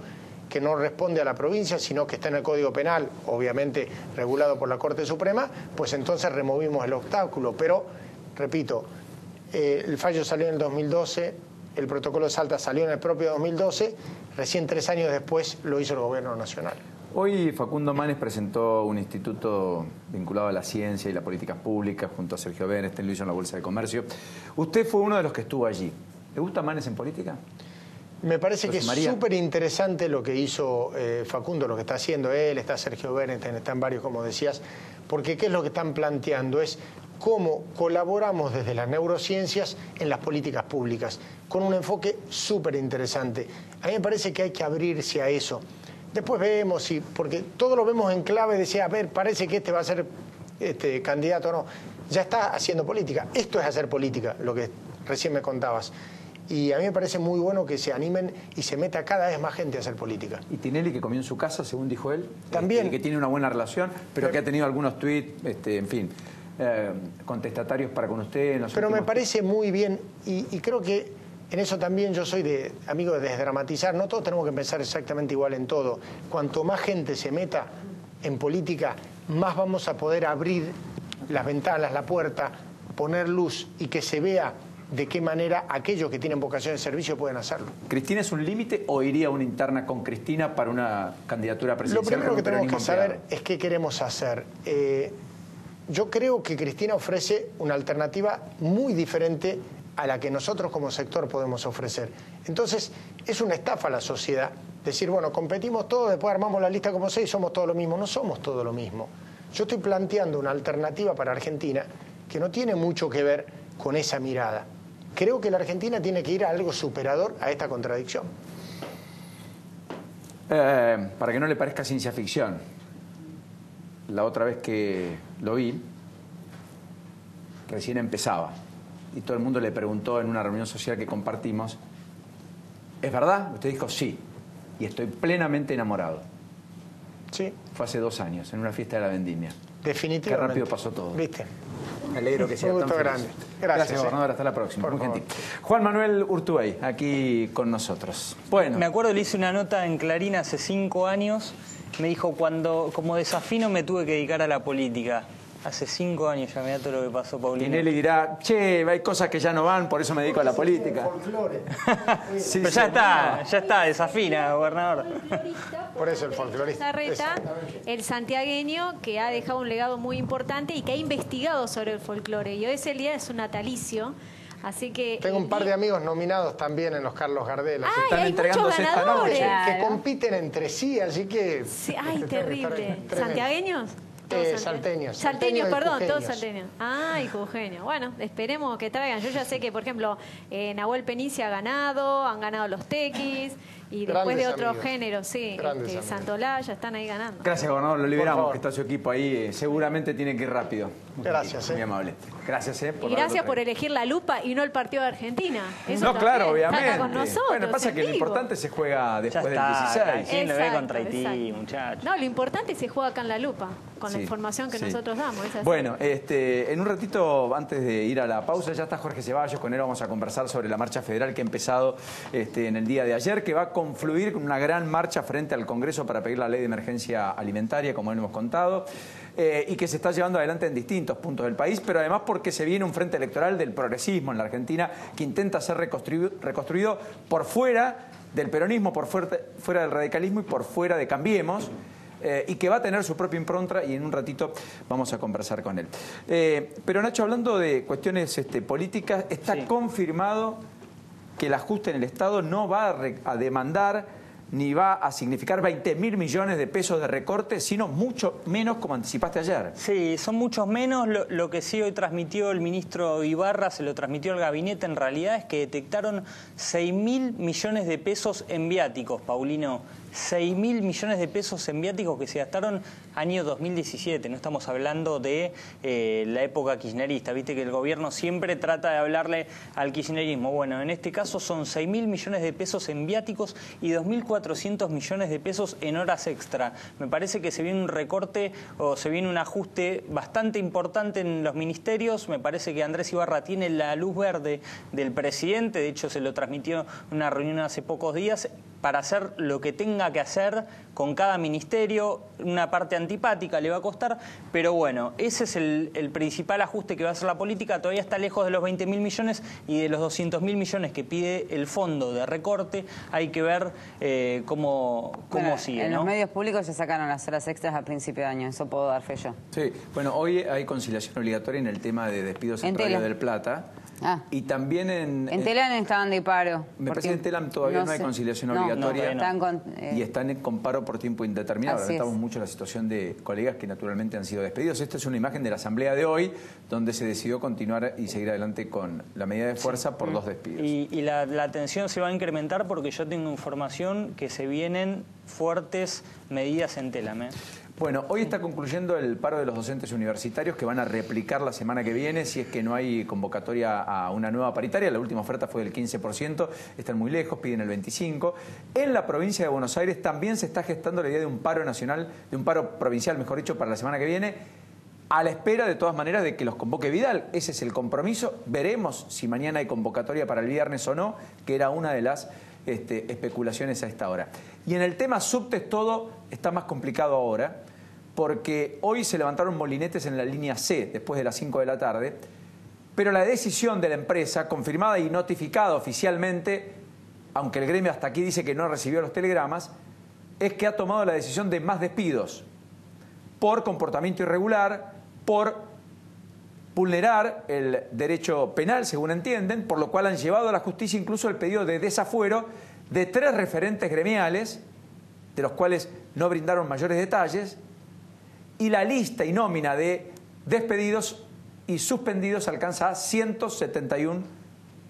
que no responde a la provincia, sino que está en el Código Penal, obviamente regulado por la Corte Suprema, pues entonces removimos el obstáculo. Pero, repito, el fallo salió en el 2012, el protocolo de Salta salió en el propio 2012, recién 3 años después lo hizo el Gobierno Nacional. Hoy Facundo Manes presentó un instituto vinculado a la ciencia y las políticas públicas junto a Sergio Bernstein, lo hizo en la Bolsa de Comercio. Usted fue uno de los que estuvo allí. ¿Le gusta Manes en política? Me parece que es súper interesante lo que hizo Facundo, lo que está haciendo él, está Sergio Bernstein, están varios, como decías, porque ¿qué es lo que están planteando? Es cómo colaboramos desde las neurociencias en las políticas públicas, con un enfoque súper interesante. A mí me parece que hay que abrirse a eso. Después vemos, porque todo lo vemos en clave de decir, a ver, parece que este va a ser candidato o no. Ya está haciendo política. Esto es hacer política, lo que recién me contabas. Y a mí me parece muy bueno que se animen y se meta cada vez más gente a hacer política. Y Tinelli, que comió en su casa, según dijo él, también, que tiene una buena relación, pero que ha tenido algunos tuits, en fin, contestatarios para con usted. Pero me parece muy bien y creo que en eso también yo soy amigo de desdramatizar. No todos tenemos que pensar exactamente igual en todo. Cuanto más gente se meta en política, más vamos a poder abrir las ventanas, la puerta, poner luz y que se vea de qué manera aquellos que tienen vocación de servicio pueden hacerlo. ¿Cristina es un límite o iría una interna con Cristina para una candidatura presidencial? Lo primero que tenemos que saber es qué queremos hacer. Yo creo que Cristina ofrece una alternativa muy diferente a la que nosotros como sector podemos ofrecer. Entonces, es una estafa a la sociedad. Decir, bueno, competimos todos, después armamos la lista como 6 y somos todo lo mismo. No somos todo lo mismo. Yo estoy planteando una alternativa para Argentina que no tiene mucho que ver con esa mirada. Creo que la Argentina tiene que ir a algo superador a esta contradicción. Para que no le parezca ciencia ficción, la otra vez que lo vi, recién empezaba. Y todo el mundo le preguntó en una reunión social que compartimos, ¿es verdad? Usted dijo sí, y estoy plenamente enamorado. Sí. Fue hace 2 años, en una fiesta de la vendimia. Definitivamente. Qué rápido pasó todo. ¿Viste? Me alegro que sea un tan gusto feliz. grande. Gracias, gobernador. Hasta la próxima. Muy gentil. Juan Manuel Urtubey, aquí con nosotros. Bueno. Me acuerdo, le hice una nota en Clarín hace 5 años. Me dijo, cuando como desafino me tuve que dedicar a la política. Hace 5 años ya, mirá todo lo que pasó, Paulino. Tinelli dirá, che, hay cosas que ya no van, por eso me dedico a la política. Sí, pero ya está, desafina, gobernador. Por eso el folclorista. Larreta, el santiagueño que ha dejado un legado muy importante y que ha investigado sobre el folclore. Y hoy es el día de su natalicio. Así que tengo un par de amigos nominados también en los Carlos Gardel. Ay, están entregándose esta noche. Que compiten entre sí, así que... Sí, ay, terrible. ¿Santiagueños? Salteños. Salteños, perdón, todos salteños. Ah, y jujeños. Bueno, esperemos que traigan. Yo ya sé que, por ejemplo, Nahuel Penicia han ganado los tequis, y después de otros géneros, sí, Santolaya están ahí ganando. Gracias, gobernador, lo liberamos, que está su equipo ahí. Seguramente tiene que ir rápido. Gracias. Muy amable. Gracias, y gracias por elegir la lupa y no el partido de Argentina. Eso no, claro, obviamente. Está con nosotros, bueno, pasa que lo importante se juega después del 16. ¿Quién lo ve contra Haití, muchachos? No, lo importante se juega acá en la lupa, con la información que nosotros damos. Bueno, en un ratito, antes de ir a la pausa, ya está Jorge Ceballos, con él vamos a conversar sobre la marcha federal que ha empezado en el día de ayer, que va a confluir con una gran marcha frente al Congreso para pedir la ley de emergencia alimentaria, como hemos contado, y que se está llevando adelante en distintos puntos del país, pero además porque se viene un frente electoral del progresismo en la Argentina que intenta ser reconstruido por fuera del peronismo, por fuera del radicalismo y por fuera de Cambiemos, y que va a tener su propia impronta, y en un ratito vamos a conversar con él. Pero Nacho, hablando de cuestiones políticas, está confirmado que el ajuste en el Estado no va a demandar ni va a significar 20.000 millones de pesos de recorte, sino mucho menos, como anticipaste ayer. Sí, son muchos menos. Lo que sí hoy transmitió el ministro Ibarra, se lo transmitió al gabinete, en realidad es que detectaron 6.000 millones de pesos en viáticos, Paulino, 6.000 millones de pesos en viáticos que se gastaron año 2017. No estamos hablando de la época kirchnerista. Viste que el gobierno siempre trata de hablarle al kirchnerismo. Bueno, en este caso son 6.000 millones de pesos en viáticos y 2.400 millones de pesos en horas extra. Me parece que se viene un recorte o se viene un ajuste bastante importante en los ministerios. Me parece que Andrés Ibarra tiene la luz verde del presidente. De hecho, se lo transmitió en una reunión hace pocos días para hacer lo que tenga que hacer con cada ministerio. Una parte antipática le va a costar, pero bueno, ese es el principal ajuste que va a hacer la política. Todavía está lejos de los 20.000 millones y de los 200.000 millones que pide el fondo de recorte. Hay que ver cómo sigue, en ¿no? Los medios públicos ya sacaron las horas extras a principio de año, eso puedo dar fe yo. Sí, bueno, hoy hay conciliación obligatoria en el tema de despidos en Radio del Plata. Y también en Telam estaban de paro. Me parece que en Telam todavía no hay conciliación obligatoria. Y están con paro por tiempo indeterminado. Lamentamos mucho la situación de colegas que naturalmente han sido despedidos. Esta es una imagen de la asamblea de hoy, donde se decidió continuar y seguir adelante con la medida de fuerza por 2 despidos. Y la tensión se va a incrementar porque yo tengo información que se vienen fuertes medidas en Telam. Bueno, hoy está concluyendo el paro de los docentes universitarios que van a replicar la semana que viene si es que no hay convocatoria a una nueva paritaria. La última oferta fue del 15%, están muy lejos, piden el 25%. En la provincia de Buenos Aires también se está gestando la idea de un paro nacional, de un paro provincial, mejor dicho, para la semana que viene, a la espera de todas maneras de que los convoque Vidal. Ese es el compromiso. Veremos si mañana hay convocatoria para el viernes o no, que era una de las especulaciones a esta hora. Y en el tema subtes todo está más complicado ahora, porque hoy se levantaron molinetes en la línea C después de las 5 de la tarde, pero la decisión de la empresa, confirmada y notificada oficialmente, aunque el gremio hasta aquí dice que no recibió los telegramas, es que ha tomado la decisión de más despidos por comportamiento irregular, por vulnerar el derecho penal, según entienden, por lo cual han llevado a la justicia incluso el pedido de desafuero de 3 referentes gremiales, de los cuales no brindaron mayores detalles, y la lista y nómina de despedidos y suspendidos alcanza a 171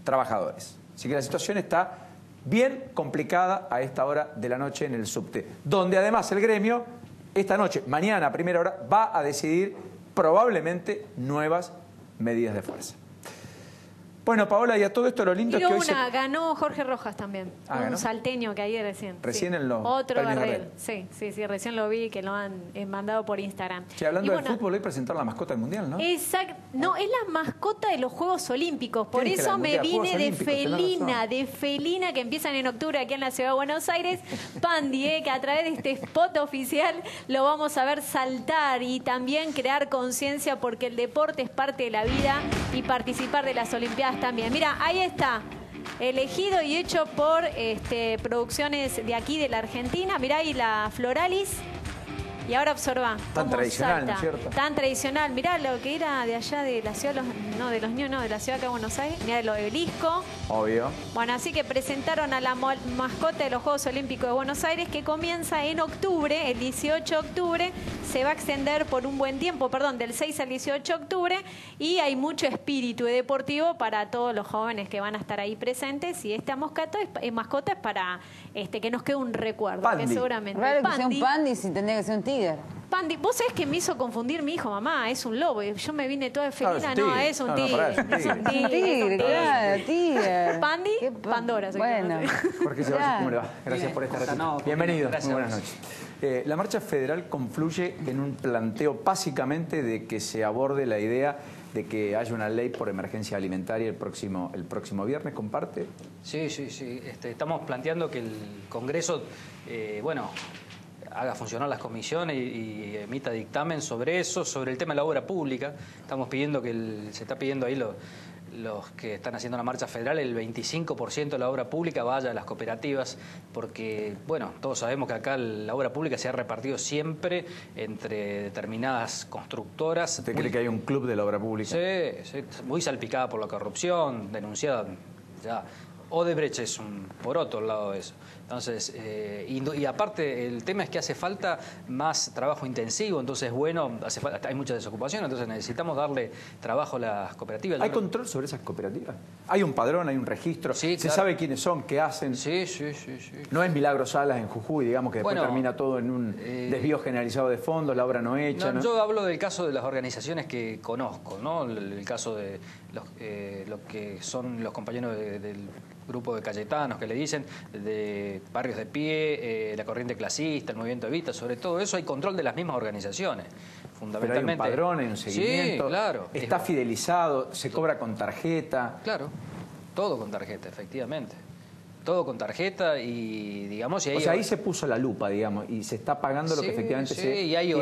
trabajadores. Así que la situación está bien complicada a esta hora de la noche en el subte, donde además el gremio esta noche, mañana a primera hora, va a decidir probablemente nuevas medidas de fuerza. Bueno, Paola, y a todo esto lo lindo es que hoy ganó Jorge Rojas también, ¿ganó? salteño que ayer recién. Recién en los otro premios Gardel. Sí, recién lo vi que lo han mandado por Instagram. Sí, hablando del fútbol, hoy presentaron la mascota del Mundial, ¿no? Exacto. No, es la mascota de los Juegos Olímpicos. Por eso me vine de felina, que empiezan en octubre aquí en la ciudad de Buenos Aires. Pandi, que a través de este spot oficial lo vamos a ver saltar y también crear conciencia, porque el deporte es parte de la vida y participar de las Olimpiadas también. Mira, ahí está, elegido y hecho por producciones de aquí de la Argentina. Mirá ahí la Floralis. Y ahora observa tan tradicional, ¿no es cierto? Tan tradicional. Mirá lo que era de allá de la ciudad, de la ciudad acá de Buenos Aires. Mirá lo de Obelisco. Obvio. Bueno, así que presentaron a la mascota de los Juegos Olímpicos de Buenos Aires, que comienza en octubre, el 18 de octubre. Se va a extender por un buen tiempo, del 6 al 18 de octubre. Y hay mucho espíritu deportivo para todos los jóvenes que van a estar ahí presentes. Y esta mascota es para que nos quede un recuerdo. Pandi. Que seguramente. Raro que sea un pandi si tendría que ser un tigre. Pandi, vos sabés que me hizo confundir mi hijo, mamá, es un lobo. Yo me vine toda de felina, es un tigre. Es un tigre, claro, tigre. Pandi, Pandora. Bueno. Jorge Ceballos, ¿cómo le va? Gracias por estar aquí. Bienvenido, muy buenas noches. La marcha federal confluye en un planteo básicamente de que se aborde la idea de que haya una ley por emergencia alimentaria el próximo viernes. ¿Comparte? Sí. Estamos planteando que el Congreso, haga funcionar las comisiones y emita dictamen sobre eso, sobre el tema de la obra pública. Estamos pidiendo se está pidiendo ahí los que están haciendo la marcha federal, el 25% de la obra pública vaya a las cooperativas, porque, todos sabemos que acá la obra pública se ha repartido siempre entre determinadas constructoras. ¿Usted cree que hay un club de la obra pública? Sí, muy salpicada por la corrupción, denunciada ya Odebrecht es un poroto al lado de eso. Entonces, y aparte el tema es que hace falta más trabajo intensivo, entonces bueno, hay mucha desocupación, entonces necesitamos darle trabajo a las cooperativas. ¿Hay control sobre esas cooperativas? ¿Hay un padrón, hay un registro? Sí, ¿Se claro. sabe quiénes son, qué hacen? Sí. No es Milagro Salas en Jujuy, digamos, que después Bueno, termina todo en un desvío generalizado de fondos, la obra no hecha. No, yo hablo del caso de las organizaciones que conozco, ¿no? El caso de lo que son los compañeros del grupo de Cayetanos que le dicen, de Barrios de Pie, la Corriente Clasista, el Movimiento Evita, sobre todo eso hay control de las mismas organizaciones, fundamentalmente. Pero hay un padrón, hay un seguimiento. Sí, claro. Está fidelizado, se cobra con tarjeta. Claro, todo con tarjeta, efectivamente. Todo con tarjeta y, digamos... O sea, ahí se puso la lupa, digamos, y se está pagando lo que efectivamente se y hay tiene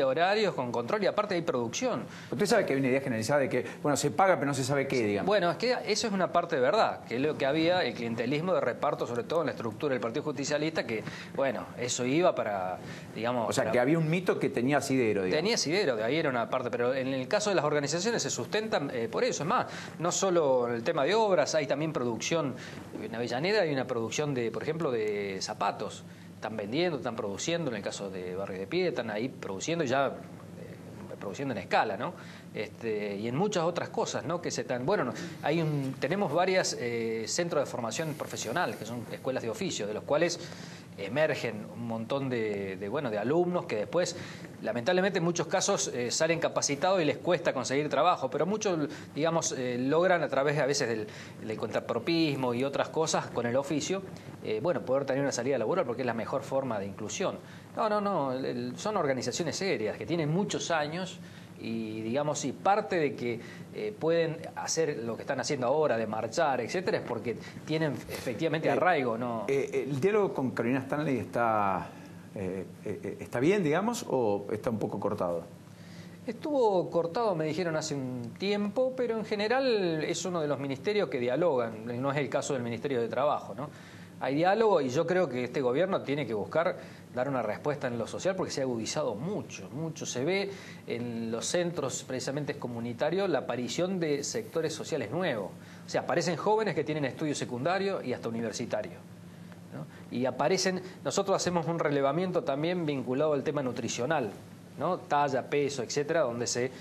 horarios con control y aparte hay producción. Usted sabe que hay una idea generalizada de que, bueno, se paga pero no se sabe qué, digamos. Bueno, es que eso es una parte de verdad, que es lo que había, el clientelismo de reparto, sobre todo en la estructura del Partido Justicialista, que, bueno, eso iba para, digamos... O sea, que había un mito que tenía asidero, digamos. Tenía asidero, de ahí era una parte, pero en el caso de las organizaciones se sustentan por eso. Es más, no solo el tema de obras, hay también producción. En Avellaneda hay una producción de, por ejemplo, de zapatos. Están vendiendo, están produciendo, en el caso de Barrio de Pie, están ahí produciendo y ya produciendo en escala, ¿no? Y en muchas otras cosas, ¿no? Que se están, bueno, tenemos varios centros de formación profesional, que son escuelas de oficio, de los cuales emergen un montón de alumnos que después, lamentablemente en muchos casos salen capacitados y les cuesta conseguir trabajo, pero muchos, digamos, logran a través a veces del contrapropismo y otras cosas con el oficio, poder tener una salida laboral porque es la mejor forma de inclusión. No, son organizaciones serias que tienen muchos años y, digamos, y parte de que pueden hacer lo que están haciendo ahora, de marchar, etcétera, es porque tienen efectivamente arraigo, ¿no? ¿El diálogo con Carolina Stanley está bien, digamos, o está un poco cortado? Estuvo cortado, me dijeron hace un tiempo, pero en general es uno de los ministerios que dialogan, no es el caso del Ministerio de Trabajo, ¿no? Hay diálogo y yo creo que este gobierno tiene que buscar dar una respuesta en lo social porque se ha agudizado mucho. Se ve en los centros precisamente comunitarios la aparición de sectores sociales nuevos. O sea, aparecen jóvenes que tienen estudios secundarios y hasta universitarios, ¿no? Y nosotros hacemos un relevamiento también vinculado al tema nutricional, ¿no? Talla, peso, etcétera, donde se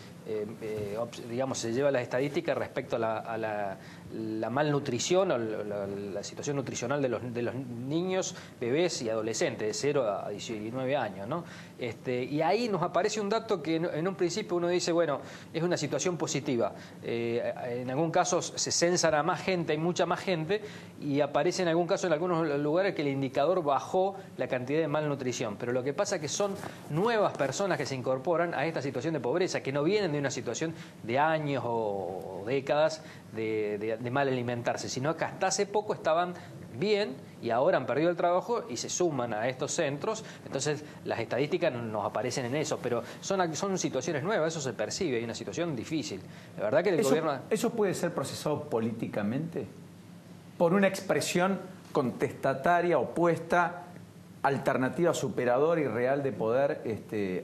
lleva las estadísticas respecto a la malnutrición o la situación nutricional de los niños, bebés y adolescentes de 0 a 19 años, ¿no? Y ahí nos aparece un dato que en un principio uno dice, bueno, es una situación positiva. En algún caso se censan a más gente, hay mucha más gente, y aparece en algún caso en algunos lugares que el indicador bajó la cantidad de malnutrición. Pero lo que pasa es que son nuevas personas que se incorporan a esta situación de pobreza, que no vienen de una situación de años o décadas de mal alimentarse, sino que hasta hace poco estaban bien y ahora han perdido el trabajo y se suman a estos centros. Entonces las estadísticas nos aparecen en eso, pero son situaciones nuevas, eso se percibe, hay una situación difícil. La verdad que el gobierno... ¿Eso puede ser procesado políticamente? Por una expresión contestataria, opuesta, alternativa superadora y real de poder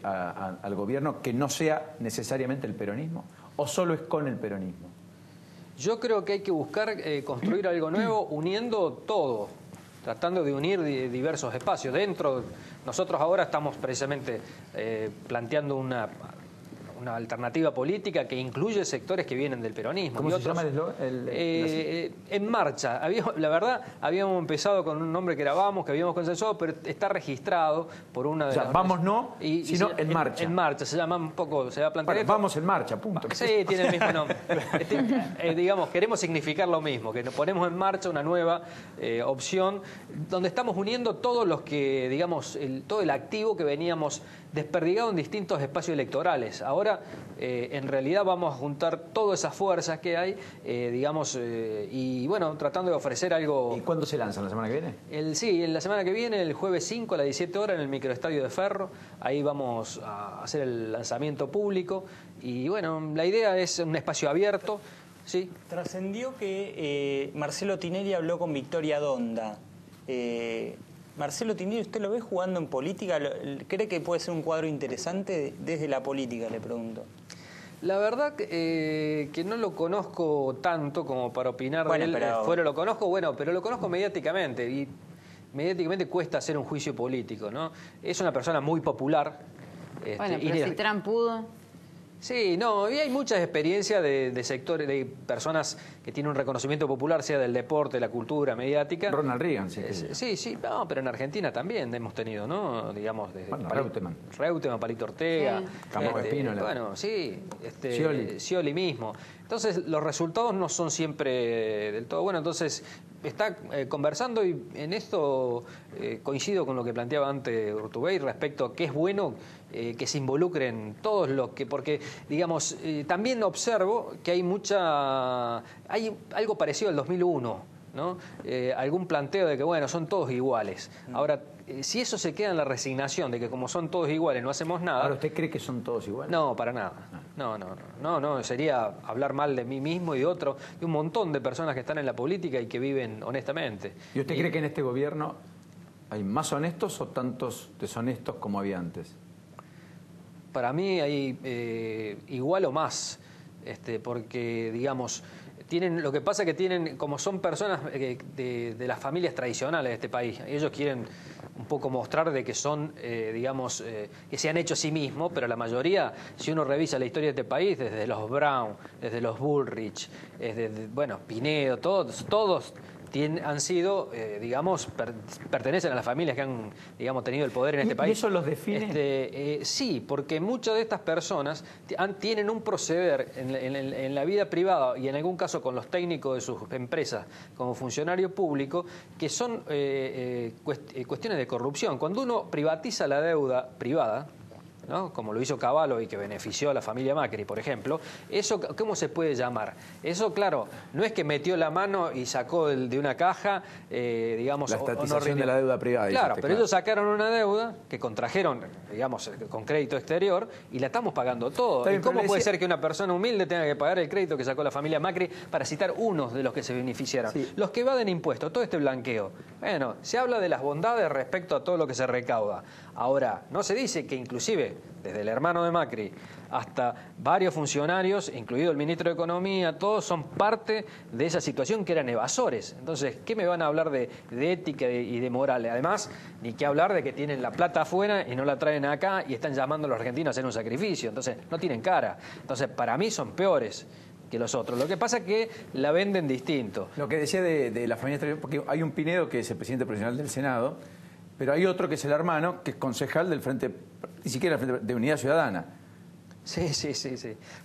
al gobierno que no sea necesariamente el peronismo, o solo es con el peronismo? Yo creo que hay que buscar construir algo nuevo uniendo todo, tratando de unir diversos espacios. Nosotros ahora estamos precisamente planteando una alternativa política que incluye sectores que vienen del peronismo. ¿Cómo se llama En marcha. La verdad, habíamos empezado con un nombre que era Vamos, que habíamos consensuado, pero está registrado por una de las... Vamos no, sino En Marcha. En Marcha, se llama un poco, se va a plantear... Bueno, Vamos en Marcha, punto. Sí, tiene el mismo nombre. Digamos, queremos significar lo mismo, que nos ponemos en marcha una nueva opción, donde estamos uniendo todos los que, digamos, todo el activo que veníamos desperdigado en distintos espacios electorales. Ahora, en realidad, vamos a juntar todas esas fuerzas que hay, y bueno, tratando de ofrecer algo... ¿Y cuándo se lanza? ¿La semana que viene? Sí, en la semana que viene, el jueves 5 a las 17 horas, en el microestadio de Ferro. Ahí vamos a hacer el lanzamiento público. Y bueno, la idea es un espacio abierto. ¿Sí? Trascendió que Marcelo Tinelli habló con Victoria Donda. Marcelo Tinelli, ¿usted lo ve jugando en política? ¿Cree que puede ser un cuadro interesante desde la política, le pregunto? La verdad que no lo conozco tanto como para opinar de él. Fuera lo conozco, pero lo conozco mediáticamente y mediáticamente cuesta hacer un juicio político, ¿no? Es una persona muy popular. Bueno, pero si Trump pudo... Sí, no, y hay muchas experiencias de sectores, de personas que tienen un reconocimiento popular, sea del deporte, la cultura, mediática. Ronald Reagan, sí. Sí, no, pero en Argentina también hemos tenido, ¿no? Digamos, desde Reutemann, Palito Ortega. Campo Espínola. Bueno, sí, Scioli mismo. Entonces, los resultados no son siempre del todo buenos. Entonces, está conversando y en esto coincido con lo que planteaba antes Urtubey respecto a qué es bueno que se involucren todos los que... Porque, digamos, también observo que hay algo parecido al 2001, ¿no? Algún planteo de que, bueno, son todos iguales. Ahora, si eso se queda en la resignación de que como son todos iguales no hacemos nada... ¿Ahora usted cree que son todos iguales? No, para nada. No, sería hablar mal de mí mismo y de otro, de un montón de personas que están en la política y que viven honestamente. ¿Y usted cree que en este gobierno hay más honestos o tantos deshonestos como había antes? Para mí hay igual o más, porque, digamos, lo que pasa es que tienen, como son personas de las familias tradicionales de este país, ellos quieren un poco mostrar de que son, digamos, que se han hecho a sí mismos, pero la mayoría, si uno revisa la historia de este país, desde los Brown, desde los Bullrich, Pinedo, todos han sido, digamos, pertenecen a las familias que han, digamos, tenido el poder en este país. ¿Y eso los define? Sí, porque muchas de estas personas tienen un proceder en la vida privada y en algún caso con los técnicos de sus empresas como funcionario público que son cuestiones de corrupción. Cuando uno privatiza la deuda privada, ¿no? Como lo hizo Cavallo y que benefició a la familia Macri, por ejemplo, ¿eso cómo se puede llamar? Eso, claro, no es que metió la mano y sacó de una caja, digamos... La estatización de la deuda privada. Claro, pero ellos sacaron una deuda que contrajeron, digamos, con crédito exterior y la estamos pagando todo. ¿Y cómo puede ser que una persona humilde tenga que pagar el crédito que sacó la familia Macri para citar unos de los que se beneficiaron? Sí. Los que evaden impuestos, todo este blanqueo. Bueno, se habla de las bondades respecto a todo lo que se recauda. Ahora, no se dice que inclusive desde el hermano de Macri hasta varios funcionarios, incluido el ministro de Economía, todos son parte de esa situación que eran evasores. Entonces, ¿qué me van a hablar de ética y de moral? Además, ni que hablar de que tienen la plata afuera y no la traen acá y están llamando a los argentinos a hacer un sacrificio. Entonces, no tienen cara. Entonces, para mí son peores que los otros. Lo que pasa es que la venden distinto. Lo que decía de la familia exterior, porque hay un Pinedo que es el presidente profesional del Senado, pero hay otro que es el hermano, que es concejal del Frente, ni siquiera del Frente de Unidad Ciudadana. Sí.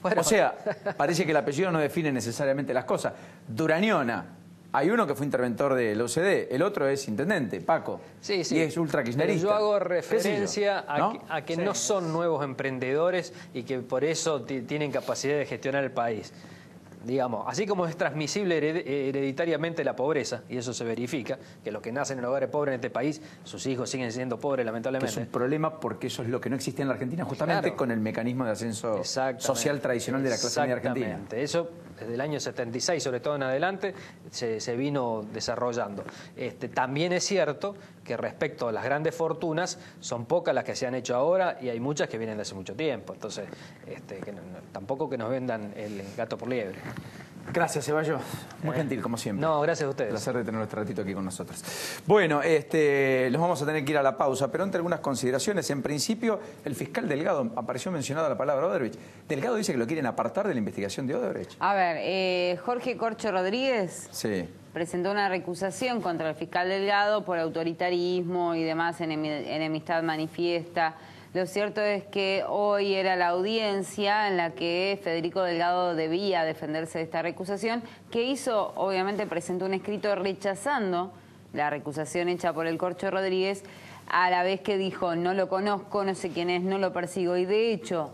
Bueno. O sea, parece que el apellido no define necesariamente las cosas. Durañona, hay uno que fue interventor del OCDE, el otro es intendente, Paco. Sí. Y es ultra kirchnerista. Yo hago referencia a que no son nuevos emprendedores y que por eso tienen capacidad de gestionar el país. Digamos, así como es transmisible hereditariamente la pobreza, y eso se verifica, que los que nacen en hogares pobres en este país, sus hijos siguen siendo pobres, lamentablemente. Que es un problema porque eso es lo que no existe en la Argentina, justamente con el mecanismo de ascenso social tradicional de la clase media argentina. Eso desde el año 76, sobre todo en adelante, se vino desarrollando. También es cierto que respecto a las grandes fortunas, son pocas las que se han hecho ahora y hay muchas que vienen de hace mucho tiempo. Entonces, tampoco que nos vendan el gato por liebre. Gracias, Ceballos. Muy gentil, como siempre. No, gracias a ustedes. Un placer de tener este ratito aquí con nosotros. Bueno, los vamos a tener que ir a la pausa, pero entre algunas consideraciones. En principio, el fiscal Delgado, apareció mencionada la palabra Odebrecht. Delgado dice que lo quieren apartar de la investigación de Odebrecht. A ver, Jorge Corcho Rodríguez presentó una recusación contra el fiscal Delgado por autoritarismo y demás, enemistad manifiesta. Lo cierto es que hoy era la audiencia en la que Federico Delgado debía defenderse de esta recusación, que hizo, obviamente presentó un escrito rechazando la recusación hecha por el Corcho Rodríguez, a la vez que dijo, no lo conozco, no sé quién es, no lo persigo, y de hecho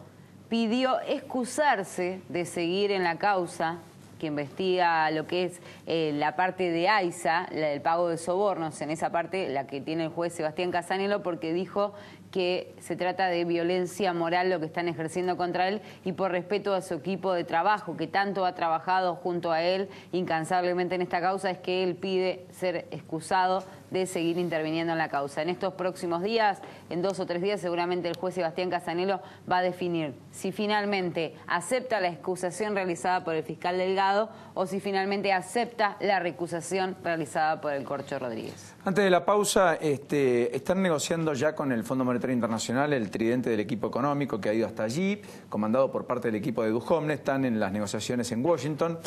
pidió excusarse de seguir en la causa que investiga lo que es la parte de AISA, el pago de sobornos, en esa parte la que tiene el juez Sebastián Casanelo, porque dijo que se trata de violencia moral lo que están ejerciendo contra él y por respeto a su equipo de trabajo, que tanto ha trabajado junto a él incansablemente en esta causa, es que él pide ser excusado de seguir interviniendo en la causa. En estos próximos días, en 2 o 3 días, seguramente el juez Sebastián Casanelo va a definir si finalmente acepta la excusación realizada por el fiscal Delgado o si finalmente acepta la recusación realizada por el Corcho Rodríguez. Antes de la pausa, están negociando ya con el Fondo Monetario Internacional el tridente del equipo económico que ha ido hasta allí, comandado por parte del equipo de Duhovne. Están en las negociaciones en Washington.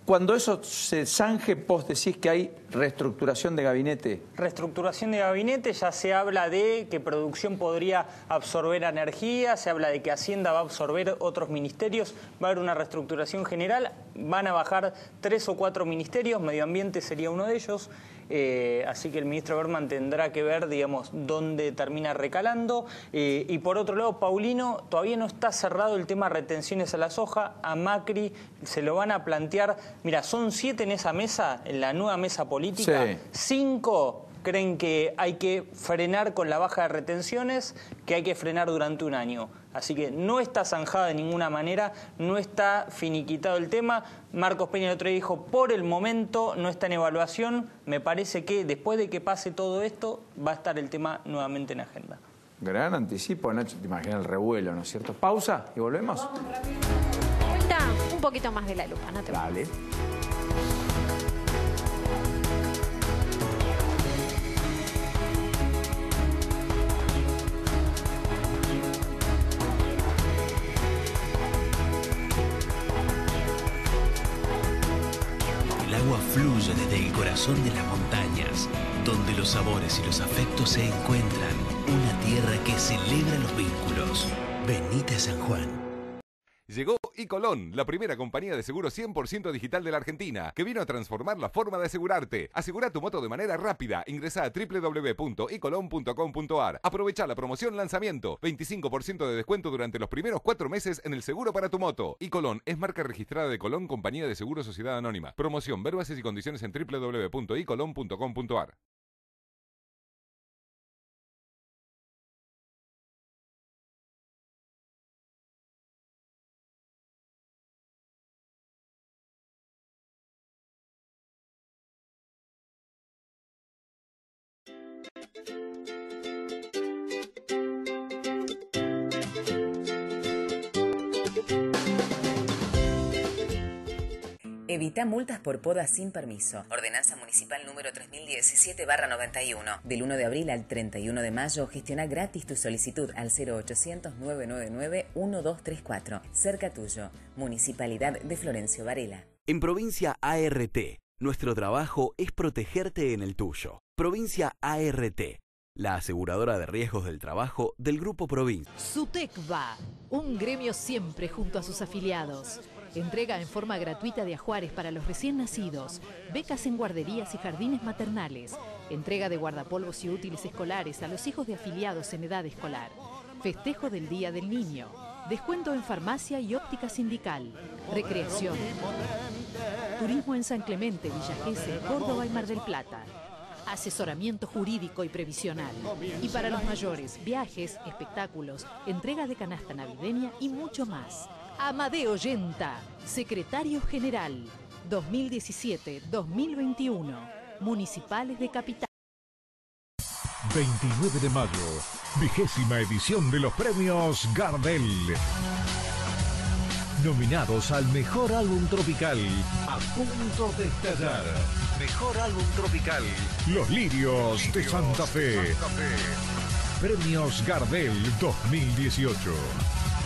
Cuando eso se zanje, vos decís que hay reestructuración de gabinete. Reestructuración de gabinete, ya se habla de que producción podría absorber energía, se habla de que Hacienda va a absorber otros ministerios, va a haber una reestructuración general, van a bajar 3 o 4 ministerios, Medio Ambiente sería uno de ellos. Así que el ministro Berman tendrá que ver, digamos, dónde termina recalando. Y por otro lado, Paulino, todavía no está cerrado el tema retenciones a la soja. A Macri se lo van a plantear. Mira, son 7 en esa mesa, en la nueva mesa política. Sí. 5 creen que hay que frenar con la baja de retenciones, que hay que frenar durante un año. Así que no está zanjada de ninguna manera, no está finiquitado el tema. Marcos Peña el otro día dijo, por el momento no está en evaluación. Me parece que después de que pase todo esto, va a estar el tema nuevamente en agenda. Gran anticipo, Nacho, te imaginas el revuelo, ¿no es cierto? Pausa y volvemos. Vuelta un poquito más de la lupa, no te Dale. Fluye desde el corazón de las montañas, donde los sabores y los afectos se encuentran. Una tierra que celebra los vínculos. Venite a San Juan. Llegó Icolon, la primera compañía de seguro 100% digital de la Argentina, que vino a transformar la forma de asegurarte. Asegura tu moto de manera rápida. Ingresa a www.icolon.com.ar. Aprovecha la promoción lanzamiento. 25% de descuento durante los primeros 4 meses en el seguro para tu moto. Icolon es marca registrada de Colón, compañía de seguro sociedad anónima. Promoción, ver bases y condiciones en www.icolon.com.ar. Evita multas por poda sin permiso. Ordenanza Municipal número 3017/91. Del 1 de abril al 31 de mayo, gestiona gratis tu solicitud al 0800-999-1234. Cerca tuyo. Municipalidad de Florencio Varela. En Provincia ART, nuestro trabajo es protegerte en el tuyo. Provincia ART, la aseguradora de riesgos del trabajo del Grupo Provincia. SUTECBA, un gremio siempre junto a sus afiliados. Entrega en forma gratuita de ajuares para los recién nacidos, becas en guarderías y jardines maternales, entrega de guardapolvos y útiles escolares a los hijos de afiliados en edad escolar, festejo del Día del Niño, descuento en farmacia y óptica sindical, recreación, turismo en San Clemente, Villa Gesell, Córdoba y Mar del Plata, asesoramiento jurídico y previsional. Y para los mayores, viajes, espectáculos, entrega de canasta navideña y mucho más. Amadeo Yenta, Secretario General, 2017-2021, Municipales de Capital. 29 de mayo, 20ª edición de los premios Gardel. Nominados al Mejor Álbum Tropical, A Punto de Estallar. Mejor Álbum Tropical, Los Lirios de Santa Fe. Premios Gardel 2018.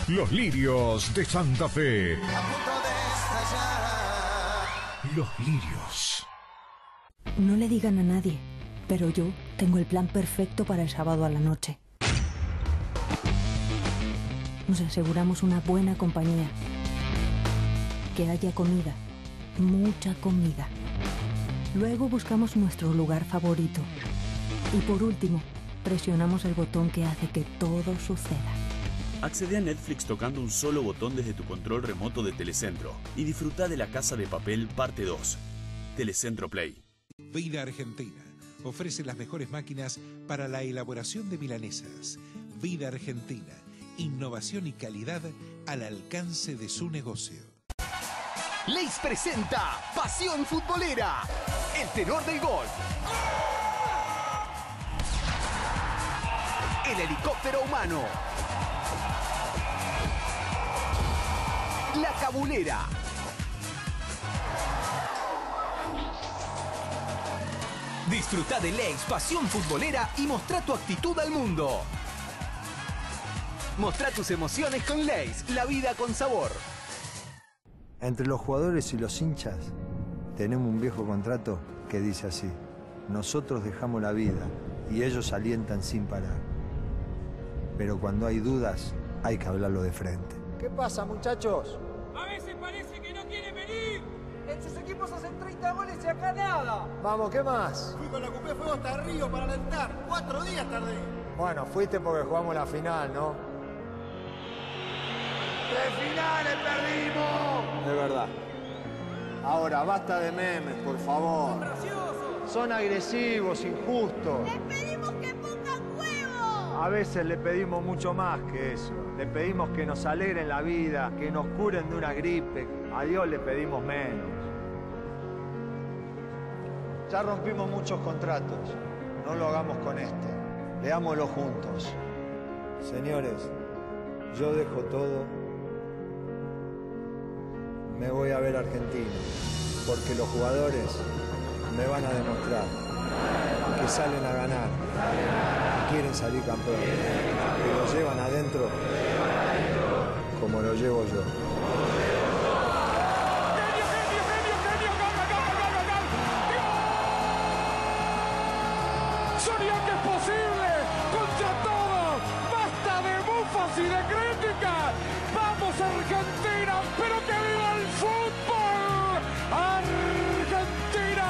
Los Lirios de Santa Fe. Los Lirios. No le digan a nadie, pero yo tengo el plan perfecto para el sábado a la noche. Nos aseguramos una buena compañía. Que haya comida, mucha comida. Luego buscamos nuestro lugar favorito. Y por último, presionamos el botón que hace que todo suceda. Accede a Netflix tocando un solo botón desde tu control remoto de Telecentro y disfruta de La Casa de Papel parte 2. Telecentro Play. Vida Argentina ofrece las mejores máquinas para la elaboración de milanesas. Vida Argentina, innovación y calidad al alcance de su negocio. Leis presenta Pasión Futbolera, el tenor del gol. el helicóptero humano. La Cabulera. Disfruta de Leis, pasión futbolera y mostrá tu actitud al mundo. Mostrá tus emociones con Leis, la vida con sabor. Entre los jugadores y los hinchas tenemos un viejo contrato que dice así: nosotros dejamos la vida y ellos alientan sin parar. Pero cuando hay dudas, hay que hablarlo de frente. ¿Qué pasa, muchachos? A veces parece que no quieren venir. En sus equipos hacen 30 goles y acá nada. Vamos, ¿qué más? Fui con la Cupé Fuego hasta Río para alentar. 4 días tardé. Bueno, fuiste porque jugamos la final, ¿no? 3 finales perdimos. De verdad. Ahora, basta de memes, por favor. Son agresivos, injustos. ¡Les pedimos que pongan huevos! A veces le pedimos mucho más que eso. Le pedimos que nos alegren la vida, que nos curen de una gripe. A Dios le pedimos menos. Ya rompimos muchos contratos. No lo hagamos con este. Leámoslo juntos. Señores, yo dejo todo. Me voy a ver a Argentina. Porque los jugadores me van a demostrar que salen a ganar, que quieren salir campeones, que lo llevan adentro como lo llevo yo. ¡Soñar que es posible! ¡Contra todo! ¡Basta de bufas y de críticas! ¡Vamos Argentina! ¡Pero que viva el fútbol! ¡Argentina!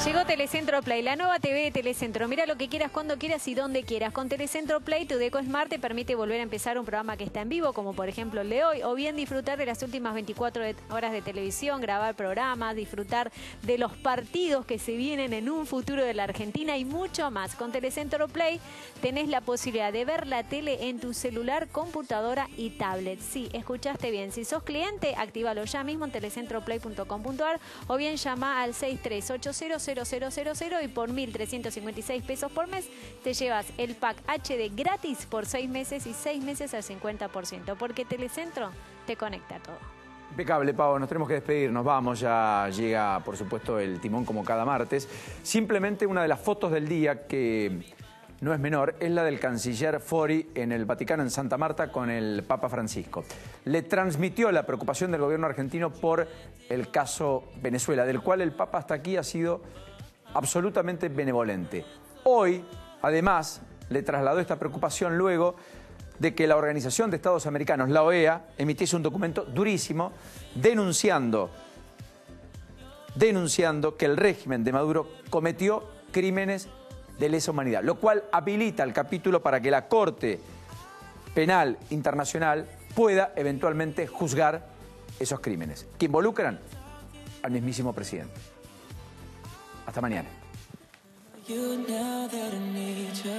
Llegó Telecentro Play, la nueva TV de Telecentro. Mira lo que quieras, cuando quieras y donde quieras. Con Telecentro Play, tu Deco Smart te permite volver a empezar un programa que está en vivo, como por ejemplo el de hoy, o bien disfrutar de las últimas 24 horas de televisión, grabar programas, disfrutar de los partidos que se vienen en un futuro de la Argentina y mucho más. Con Telecentro Play tenés la posibilidad de ver la tele en tu celular, computadora y tablet. Sí, escuchaste bien. Si sos cliente, actívalo ya mismo en telecentroplay.com.ar o bien llama al 63800000 y por 1.356 pesos por mes te llevas el pack HD gratis por 6 meses y 6 meses al 50%, porque Telecentro te conecta a todo. Impecable, Pau, nos tenemos que despedir, nos vamos, ya llega por supuesto el timón como cada martes. Simplemente una de las fotos del día que no es menor es la del canciller Fori en el Vaticano, en Santa Marta, con el Papa Francisco. Le transmitió la preocupación del gobierno argentino por el caso Venezuela, del cual el Papa hasta aquí ha sido absolutamente benevolente. Hoy, además, le trasladó esta preocupación luego de que la Organización de Estados Americanos, la OEA, emitiese un documento durísimo denunciando que el régimen de Maduro cometió crímenes de lesa humanidad, lo cual habilita el capítulo para que la Corte Penal Internacional pueda eventualmente juzgar esos crímenes, que involucran al mismísimo presidente. Hasta mañana. You know that I need you.